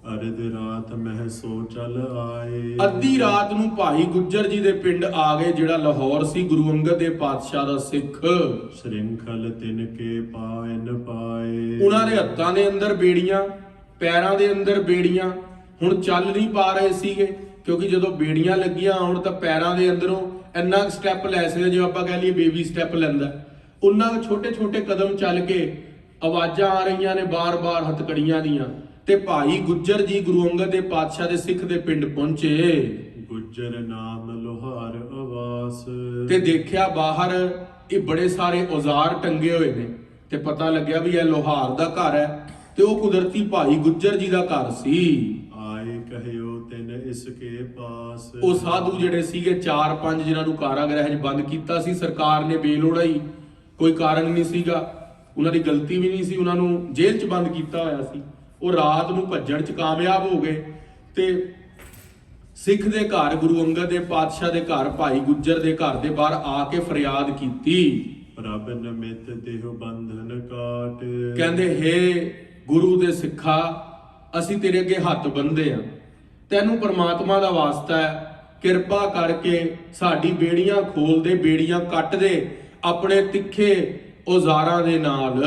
ਅਰਧ ਰਾਤ ਮਹਿ ਸੋ ਚਲ ਆਏ। ਅੱਧੀ ਰਾਤ ਨੂੰ ਭਾਈ ਗੁੱਜਰ ਜੀ ਦੇ ਪਿੰਡ ਆ ਗਏ, ਜਿਹੜਾ ਲਾਹੌਰ ਸੀ, ਗੁਰੂ ਅੰਗਦ ਦੇ ਪਾਤਸ਼ਾਹ ਦਾ ਸਿੱਖ। ਸ਼੍ਰਿੰਖਲ ਤਿਨ ਕੇ ਪਾਏ ਨ ਪਾਏ। ਉਹਨਾਂ ਦੇ ਹੱਥਾਂ ਦੇ ਅੰਦਰ ਬੇੜੀਆਂ, ਪੈਰਾਂ ਦੇ ਅੰਦਰ ਬੇੜੀਆਂ। ਹੁਣ ਚੱਲ ਨਹੀਂ ਪਾ ਰਹੇ ਸੀਗੇ ਕਿਉਂਕਿ ਜਦੋਂ ਬੇੜੀਆਂ ਲੱਗੀਆਂ ਹੁਣ ਤਾਂ ਪੈਰਾਂ ਦੇ ਅੰਦਰੋਂ ਇੰਨਾ ਸਟੈਪ ਲੈ ਸਕਦੇ, ਜਿਵੇਂ ਆਪਾਂ ਕਹਿ ਲਈਏ ਬੇਬੀ ਸਟੈਪ ਲੈਂਦਾ, ਉਹਨਾਂ ਛੋਟੇ ਛੋਟੇ ਕਦਮ ਚੱਲ ਕੇ ਆਵਾਜ਼ਾਂ ਆ ਰਹੀਆਂ ਨੇ ਬਾਰ-ਬਾਰ ਹਥਕੜੀਆਂ ਦੀਆਂ। ਤੇ ਭਾਈ ਗੁੱਜਰ ਜੀ ਗੁਰੂ ਅੰਗਦ ਦੇ ਪਾਤਸ਼ਾਹ ਦੇ ਸਿੱਖ ਦੇ ਪਿੰਡ ਪਹੁੰਚੇ। ਗੁੱਜਰ ਨਾਮ ਲੋਹਾਰ ਆਵਾਸ। ਤੇ ਦੇਖਿਆ ਬਾਹਰ ਇਹ ਬੜੇ ਸਾਰੇ ਔਜ਼ਾਰ ਟੰਗੇ ਹੋਏ ਨੇ ਤੇ ਪਤਾ ਲੱਗਿਆ ਵੀ ਇਹ ਲੋਹਾਰ ਦਾ ਘਰ ਹੈ। ਤੇ ਉਹ ਕੁਦਰਤੀ ਭਾਈ ਗੁੱਜਰ ਜੀ ਦਾ ਘਰ ਸੀ। ਆਏ ਕਹਿਓ ਤਿਨ ਇਸਕੇ ਪਾਸ। ਉਹ ਸਾਧੂ ਜਿਹੜੇ ਸੀਗੇ 4-5 ਜਿਨ੍ਹਾਂ ਨੂੰ ਕਾਰਾਗ੍ਰਹਿ 'ਚ ਬੰਦ ਕੀਤਾ ਸੀ ਸਰਕਾਰ ਨੇ ਬੇਲੋੜਾ ਹੀ, ਕੋਈ ਕਾਰਨ ਨਹੀਂ ਸੀਗਾ, ਉਹਨਾਂ ਦੀ ਗਲਤੀ ਵੀ ਨਹੀਂ ਸੀ, ਉਹਨਾਂ ਨੂੰ ਜੇਲ੍ਹ 'ਚ ਬੰਦ ਕੀਤਾ ਹੋਇਆ ਸੀ। ਉਹ ਰਾਤ ਨੂੰ ਭੱਜਣ 'ਚ ਕਾਮਯਾਬ ਹੋ ਗਏ ਤੇ ਸਿੱਖ ਦੇ ਘਰ, ਗੁਰੂ ਅੰਗਦ ਦੇ ਪਾਤਸ਼ਾਹ ਦੇ ਘਰ, ਭਾਈ ਗੁੱਜਰ ਦੇ ਘਰ ਦੇ ਬਾਹਰ ਆ ਕੇ ਫਰਿਆਦ ਕੀਤੀ। ਪ੍ਰਭ ਨਮਿਤ ਦੇਹ ਬੰਧਨ ਕਾਟ। ਕਹਿੰਦੇ ਹੇ ਗੁਰੂ ਦੇ ਸਿੱਖਾ, ਅਸੀਂ ਤੇਰੇ ਅੱਗੇ ਹੱਥ ਬੰਨ੍ਹਦੇ ਆ, ਤੈਨੂੰ ਪਰਮਾਤਮਾ ਦਾ ਵਾਸਤਾ ਹੈ, ਕਿਰਪਾ ਕਰਕੇ ਸਾਡੀ ਬੇੜੀਆਂ ਖੋਲ ਦੇ, ਬੇੜੀਆਂ ਕੱਟ ਦੇ ਆਪਣੇ ਤਿੱਖੇ ਔਜ਼ਾਰਾਂ ਦੇ ਨਾਲ।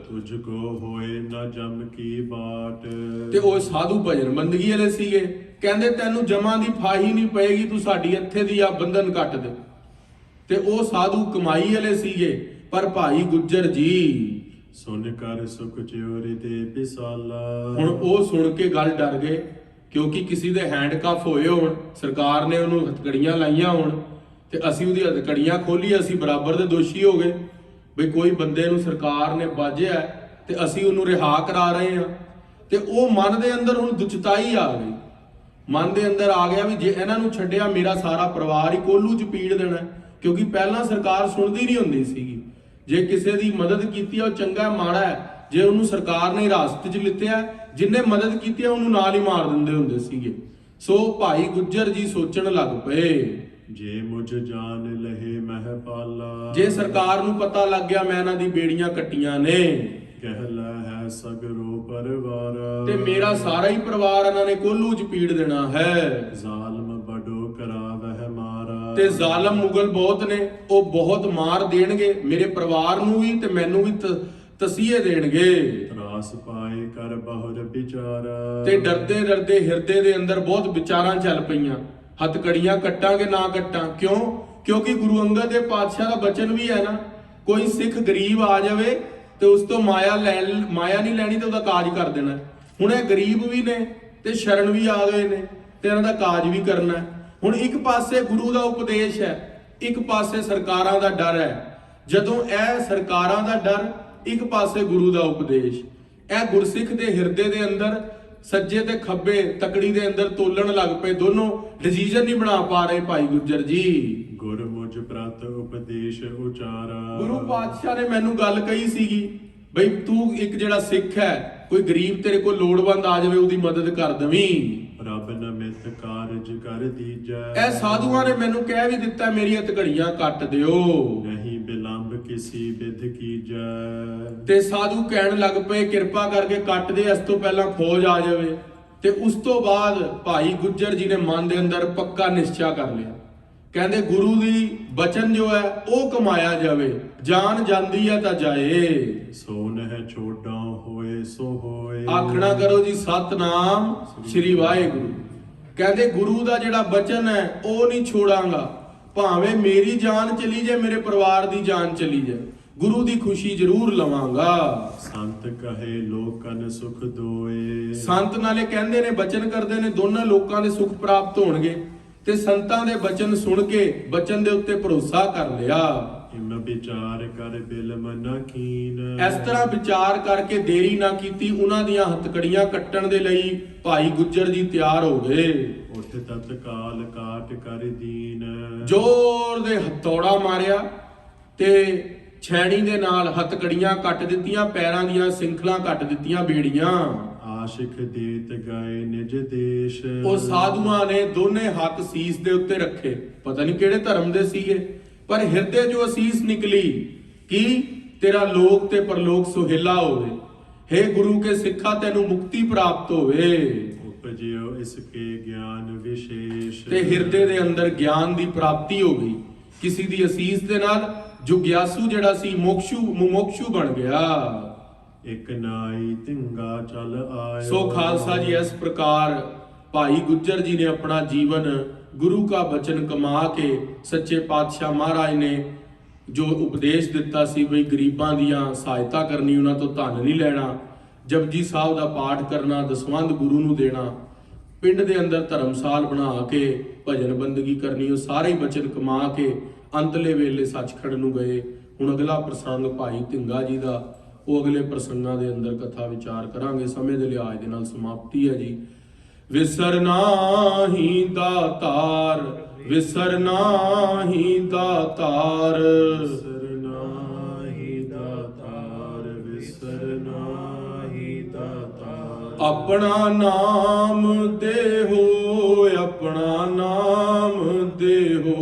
ਤੁਝ ਕੋ ਹੋਏ ਨਾ ਜਮ ਕੀ ਬਾਟ। ਤੇ ਉਹ ਸਾਧੂ ਭਜਨ ਬੰਦਗੀ ਵਾਲੇ ਸੀਗੇ, ਕਹਿੰਦੇ ਤੈਨੂੰ ਜਮਾਂ ਦੀ ਫਾਹੀ ਨਹੀਂ ਪਏਗੀ, ਤੂੰ ਸਾਡੀ ਇੱਥੇ ਦੀ ਆ ਬੰਧਨ ਕੱਟ ਦੇ। ਤੇ ਉਹ ਸਾਧੂ ਕਮਾਈ ਵਾਲੇ ਸੀਗੇ। ਪਰ ਭਾਈ ਗੁੱਜਰ ਜੀ ਸੁਨ ਕਰ ਸੁਖ ਚਿਉਰੀ ਦੇ ਵਿਸਾਲਾ। ਹੁਣ ਉਹ ਸੁਣ ਕੇ ਗੱਲ ਡਰ ਗਏ ਕਿਉਂਕਿ ਕਿਸੇ ਦੇ ਹੈਂਡਕਫ ਹੋਏ ਹੋਣ, ਸਰਕਾਰ ਨੇ ਉਹਨੂੰ ਹਥਕੜੀਆਂ ਲਾਈਆਂ ਹੋਣ ਤੇ ਅਸੀਂ ਉਹਦੀ ਹਥਕੜੀਆਂ ਖੋਲੀ, ਅਸੀਂ ਬਰਾਬਰ ਦੇ ਦੋਸ਼ੀ ਹੋ ਗਏ ਬਈ ਕੋਈ ਬੰਦੇ ਨੂੰ ਸਰਕਾਰ ਨੇ ਬਾਝਿਆ ਤੇ ਅਸੀਂ ਉਹਨੂੰ ਰਿਹਾ ਕਰਾ ਰਹੇ ਹਾਂ। ਤੇ ਉਹ ਮਨ ਦੇ ਅੰਦਰ ਹੁਣ ਦੁਚਤਾਈ ਆ ਗਈ, ਮਨ ਦੇ ਅੰਦਰ ਆ ਗਿਆ ਵੀ ਜੇ ਇਹਨਾਂ ਨੂੰ ਛੱਡਿਆ ਮੇਰਾ ਸਾਰਾ ਪਰਿਵਾਰ ਹੀ ਕੋਲੂ 'ਚ ਪੀੜ ਦੇਣਾ। ਕਿਉਂਕਿ ਪਹਿਲਾਂ ਸਰਕਾਰ ਸੁਣਦੀ ਨਹੀਂ ਹੁੰਦੀ ਸੀਗੀ, ਜੇ ਕਿਸੇ ਦੀ ਮਦਦ ਕੀਤੀ ਹੈ ਉਹ ਚੰਗਾ ਮਾੜਾ ਹੈ, ਜੇ ਉਹਨੂੰ ਸਰਕਾਰ ਨੇ ਹਿਰਾਸਤ 'ਚ ਲਿੱਤਿਆ, ਜਿੰਨੇ ਮਦਦ ਕੀਤੀ ਹੈ ਉਹਨੂੰ ਨਾਲ ਹੀ ਮਾਰ ਦਿੰਦੇ ਹੁੰਦੇ ਸੀਗੇ। ਸੋ ਭਾਈ ਗੁੱਜਰ ਜੀ ਸੋਚਣ ਲੱਗ ਪਏ, ਜੇ ਮੁਝ ਜਾਨ ਲਹੇ ਮਹਿ ਪਾਲਾ। ਜੇ ਸਰਕਾਰ ਨੂੰ ਪਤਾ ਲੱਗ ਗਿਆ ਮੈਂ ਇਹਨਾਂ ਦੀ ਬੇੜੀਆਂ ਕੱਟੀਆਂ ਨੇ, ਕਹਿਲਾ ਹੈ ਸਗਰੋ ਪਰਵਾਰ ਤੇ ਮੇਰਾ ਸਾਰਾ ਹੀ ਪਰਿਵਾਰ ਇਹਨਾਂ ਨੇ ਕੋਲੂ ਚ ਪੀੜ ਦੇਣਾ ਹੈ। ਜ਼ਾਲਮ ਬੜੋ ਕਰਾਵਹਿ ਮਾਰਾ ਤੇ ਜ਼ਾਲਮ ਮੁਗਲ ਬਹੁਤ ਨੇ, ਉਹ ਬਹੁਤ ਮਾਰ ਦੇਣਗੇ ਮੇਰੇ ਪਰਿਵਾਰ ਨੂੰ ਵੀ ਤੇ ਮੈਨੂੰ ਵੀ ਤਸੀਹੇ ਦੇਣਗੇ। ਤਰਾਸ ਪਾਏ ਕਰ ਬਹੁਰ ਵਿਚਾਰਾ ਤੇ ਡਰਦੇ ਡਰਦੇ ਹਿਰਦੇ ਦੇ ਅੰਦਰ ਬਹੁਤ ਵਿਚਾਰਾਂ ਚੱਲ ਪਈਆਂ, ਹੱਥਕੜੀਆਂ ਕੱਟਾਂਗੇ ਨਾ ਕੱਟਾਂ। ਕਿਉਂ? ਕਿਉਂਕਿ ਗੁਰੂ ਅੰਗਦ ਦੇ ਪਾਤਸ਼ਾਹ ਦਾ ਬਚਨ ਵੀ ਹੈ ਨਾ, ਕੋਈ ਸਿੱਖ ਗਰੀਬ ਆ ਜਾਵੇ ਤੇ ਉਸ ਤੋਂ ਮਾਇਆ ਨਹੀਂ ਲੈਣੀ ਤੇ ਉਹਦਾ ਕਾਜ ਕਰ ਦੇਣਾ। ਹੁਣ ਇਹ ਗਰੀਬ ਵੀ ਨੇ ਤੇ ਸ਼ਰਨ ਵੀ ਆ ਗਏ ਨੇ ਤੇ ਇਹਨਾਂ ਦਾ ਕਾਜ ਵੀ ਕਰਨਾ। ਹੁਣ ਇੱਕ ਪਾਸੇ ਗੁਰੂ ਦਾ ਉਪਦੇਸ਼ ਹੈ, ਇੱਕ ਪਾਸੇ ਸਰਕਾਰਾਂ ਦਾ ਡਰ ਹੈ। ਜਦੋਂ ਇਹ ਸਰਕਾਰਾਂ ਦਾ ਡਰ, ਇੱਕ ਪਾਸੇ ਗੁਰੂ ਦਾ ਉਪਦੇਸ਼, ਇਹ ਗੁਰਸਿੱਖ ਦੇ ਹਿਰਦੇ ਦੇ ਅੰਦਰ ਸੱਜੇ ਤੇ ਖੱਬੇ ਤਕੜੀ ਦੇ ਅੰਦਰ ਤੋਲਣ ਲੱਗ ਪਏ। ਦੋਨੋਂ ਡਿਸੀਜਨ ਨਹੀਂ ਬਣਾ ਪਾ ਰਹੇ ਭਾਈ ਗੁੱਜਰ ਜੀ। ਗੁਰ ਮੁਝ ਪ੍ਰਤ ਉਪਦੇਸ਼ ਉਚਾਰਾ ਗੁਰੂ ਪਾਤਸ਼ਾਹ ਨੇ ਮੈਨੂੰ ਗੱਲ ਕਹੀ ਸੀਗੀ, ਬਈ ਤੂੰ ਇੱਕ ਜਿਹੜਾ ਸਿੱਖ ਹੈ, ਕੋਈ ਗਰੀਬ ਤੇਰੇ ਕੋਲ ਲੋੜਵੰਦ ਆ ਜਾਵੇ ਉਹਦੀ ਮਦਦ ਕਰ ਦਵੀਂ। ਰੱਬ ਨਮਿਤ ਕਾਰਜ ਕਰ ਦੀਜੈ ਇਹ ਸਾਧੂਆਂ ਨੇ ਮੈਨੂੰ ਕਹਿ ਵੀ ਦਿੱਤਾ ਮੇਰੀ ਹੱਥਕੜੀਆਂ ਕੱਟ ਦਿਓ, ਨਹੀਂ ਬਿਲੰਬ ਕਿਸੀ ਵਿਧ ਕੀਜੈ। ਤੇ ਸਾਧੂ ਕਹਿਣ ਲੱਗ ਪਏ ਕਿਰਪਾ ਕਰਕੇ ਕੱਟ ਦੇ, ਇਸ ਤੋਂ ਪਹਿਲਾਂ ਖੋਜ ਆ ਜਾਵੇ। ਤੇ ਉਸ ਤੋਂ ਬਾਅਦ ਭਾਈ ਗੁੱਜਰ ਜੀ ਨੇ ਮਨ ਦੇ ਅੰਦਰ ਪੱਕਾ ਨਿਸ਼ਚਾ ਕਰ ਲਿਆ, ਕਹਿੰਦੇ ਗੁਰੂ ਦੀ ਬਚਨ ਜੋ ਹੈ ਉਹ ਕਮਾਇਆ ਜਾਵੇ, ਜਾਨ ਜਾਂਦੀ ਹੈ ਤਾਂ ਜਾਏ। ਸੋ ਨਹਿ ਛੋਡਾਂ ਹੋਏ ਸੋ ਹੋਏ ਆਖਣਾ ਕਰੋ ਜੀ ਸਤਨਾਮ ਸ੍ਰੀ ਵਾਹਿਗੁਰੂ। ਕਹਿੰਦੇ ਗੁਰੂ ਦਾ ਜਿਹੜਾ ਬਚਨ ਹੈ ਉਹ ਨਹੀਂ ਛੋੜਾਂਗਾ, ਭਾਵੇਂ ਮੇਰੀ ਜਾਨ ਚਲੀ ਜਾਏ, ਮੇਰੇ ਪਰਿਵਾਰ ਦੀ ਜਾਨ ਚਲੀ ਜਾਏ, ਗੁਰੂ ਦੀ ਖੁਸ਼ੀ ਜ਼ਰੂਰ ਲਵਾਂਗਾ। ਸੰਤ ਕਹੇ ਲੋਕਨ ਸੁਖ ਦੋਏ ਸੰਤ ਨਾਲੇ ਕਹਿੰਦੇ ਨੇ, ਬਚਨ ਕਰਦੇ ਨੇ ਦੋਨਾਂ ਲੋਕਾਂ ਦੇ ਸੁਖ ਪ੍ਰਾਪਤ ਹੋਣਗੇ। ਤੇ ਸੰਤਾਂ ਦੇ ਬਚਨ ਸੁਣ ਕੇ ਬਚਨ ਦੇ ਉੱਤੇ ਭਰੋਸਾ ਕਰ ਲਿਆ। ਇਮ ਵਿਚਾਰ ਕਰ ਬਿਲਮ ਨ ਕੀਨ ਇਸ ਤਰ੍ਹਾਂ ਵਿਚਾਰ ਕਰਕੇ ਦੇਰੀ ਨਾ ਕੀਤੀ, ਉਹਨਾਂ ਦੀਆਂ ਹੱਥਕੜੀਆਂ ਕੱਟਣ ਦੇ ਲਈ ਭਾਈ ਗੁੱਜਰ ਜੀ ਤਿਆਰ ਹੋ ਗਏ। ਉਠ ਤਤਕਾਲ ਕਾਟ ਕਰ ਦੀਨ ਜ਼ੋਰ ਦੇ ਹਥੌੜਾ ਮਾਰਿਆ ਤੇ ਛੈਣੀ ਦੇ ਨਾਲ ਹੱਥਕੜੀਆਂ ਕੱਟ ਦਿੱਤੀਆਂ, ਪੈਰਾਂ ਦੀਆਂ ਸਿੰਖਲਾਂ ਕੱਟ ਦਿੱਤੀਆਂ, ਬੇੜੀਆਂ। ਆਸ਼ਿਕ ਦੇਤ ਗਏ ਨਿਜ ਦੇਸ਼ ਉਹ ਸਾਧੂਆਂ ਨੇ ਦੋਨੇ ਹੱਥ ਸੀਸ ਦੇ ਉੱਤੇ ਰੱਖੇ, ਪਤਾ ਨਹੀਂ ਕਿਹੜੇ ਧਰਮ ਦੇ ਸੀਗੇ, ਪਰ ਹਿਰਦੇ ਜੋ ਅਸੀਸ ਨਿਕਲੀ ਕਿ ਤੇਰਾ ਲੋਕ ਤੇ ਪਰਲੋਕ ਸੁਹੇਲਾ ਹੋਵੇ, हे ਗੁਰੂ ਕੇ ਸਿੱਖਾ ਤੈਨੂੰ ਮੁਕਤੀ ਪ੍ਰਾਪਤ ਹੋਵੇ। ਉਪਜਿਓ ਇਸ ਕੇ ਗਿਆਨ ਵਿਸ਼ੇਸ਼ ਤੇ ਹਿਰਦੇ ਦੇ ਅੰਦਰ ਗਿਆਨ ਦੀ ਪ੍ਰਾਪਤੀ ਹੋ ਗਈ ਕਿਸੇ ਦੀ ਅਸੀਸ ਦੇ ਨਾਲ। ਜੋ ਗਿਆਸੂ ਜਿਹੜਾ ਸੀ ਮੁਮੋਕਸ਼ੂ ਬਣ ਗਿਆ। ਇੱਕ ਨਾਈ ਤਿੰਗਾ ਚੱਲ ਆਇਓ। ਸੋ ਖਾਲਸਾ ਜੀ, ਇਸ ਪ੍ਰਕਾਰ ਭਾਈ ਗੁੱਜਰ ਜੀ ਨੇ ਆਪਣਾ ਜੀਵਨ ਗੁਰੂ ਕਾ ਬਚਨ ਕਮਾ ਕੇ, ਸੱਚੇ ਪਾਤਸ਼ਾਹ ਮਹਾਰਾਜ ਨੇ ਜੋ ਉਪਦੇਸ਼ ਦਿੱਤਾ ਸੀ ਬਈ ਗਰੀਬਾਂ ਦੀਆਂ ਸਹਾਇਤਾ ਕਰਨੀ, ਉਹਨਾਂ ਤੋਂ ਧਨ ਨਹੀਂ ਲੈਣਾ, ਜਪਜੀ ਸਾਹਿਬ ਦਾ ਪਾਠ ਕਰਨਾ, ਦਸਵੰਧ ਗੁਰੂ ਨੂੰ ਦੇਣਾ, ਪਿੰਡ ਦੇ ਅੰਦਰ ਧਰਮਸਾਲ ਬਣਾ ਕੇ ਭਜਨ ਬੰਦਗੀ ਕਰਨੀ, ਉਹ ਸਾਰੇ ਹੀ ਬਚਨ ਕਮਾ ਕੇ ਅੰਤਲੇ ਵੇਲੇ ਸੱਚਖੰਡ ਨੂੰ ਗਏ। ਹੁਣ ਅਗਲਾ ਪ੍ਰਸੰਗ ਭਾਈ ਧਿੰਗਾ ਜੀ ਦਾ, ਉਹ ਅਗਲੇ ਪ੍ਰਸੰਗਾਂ ਦੇ ਅੰਦਰ ਕਥਾ ਵਿਚਾਰ ਕਰਾਂਗੇ। ਸਮੇਂ ਦੇ ਲਿਹਾਜ਼ ਦੇ ਨਾਲ ਸਮਾਪਤੀ ਹੈ ਜੀ। ਵਿਸਰਨਾ ਹੀ ਦਾਤਾਰ, ਵਿਸਰਨਾ ਹੀ ਦਾਤਾਰ, ਵਿਸਰਨਾ ਹੀ ਦਾਤਾਰ, ਵਿਸਰਨਾ ਹੀ ਦਾਤਾਰ। ਆਪਣਾ ਨਾਮ ਦੇਹੋ, ਆਪਣਾ ਨਾਮ ਦੇਹੋ,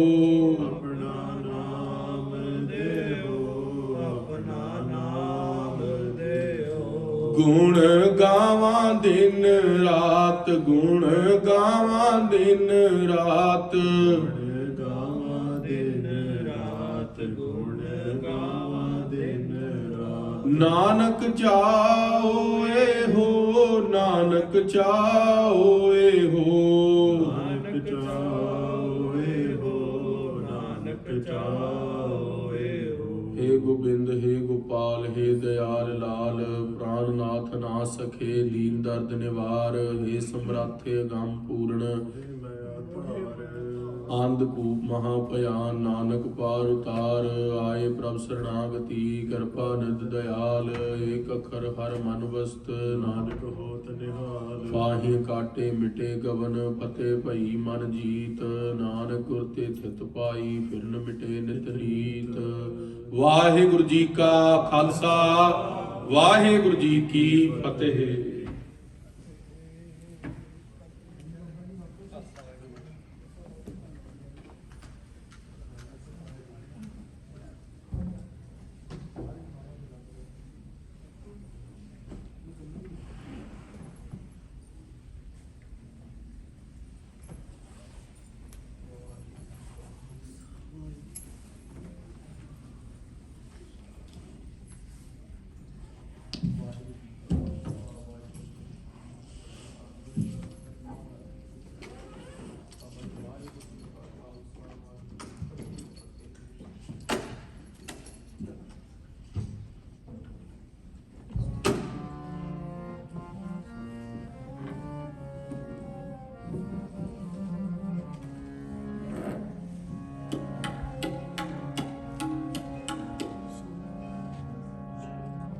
ਆਪਣਾ ਨਾਮ ਦੇਹੋ, ਆਪਣਾ ਨਾਮ ਦੇਹੋ। ਗੁਣ ਗਾਵਾਂ ਦਿਨ ਰਾਤ, ਗੁਣ ਗਾਵਾਂ ਦਿਨ ਰਾਤ, ਗੁਣ ਗਾਵਾਂ ਦਿਨ ਰਾਤ, ਗੁਣ ਗਾਵਾਂ ਦਿਨ ਰਾਤ। ਨਾਨਕ ਚਾਓਏ ਹੋ, ਨਾਨਕ ਚਾਓਏ ਹੋ, ਨਾਨਕ ਚਾਓਏ ਹੋ, ਨਾਨਕ ਚਾਓਏ ਹੋ। हे गोबिंद हे गोपाल हे दयाल लाल, प्राणनाथ ना सखे लीन दर्द निवार, हे समर्थ गम पूर्ण आंध कूप महाभयान, नानक पार उतार आए प्रभ शरणागति, कृपा निध दयाल, एक अखर हर मन वस्त, नानक होत निहाल। फाही काटे मिटे गवन, फते भई मन जीत, नानक गुर ते थित पाई, फिर न मिटे नित नीत। वाहिगुरु जी का खालसा, वाहिगुरु जी की फतेह।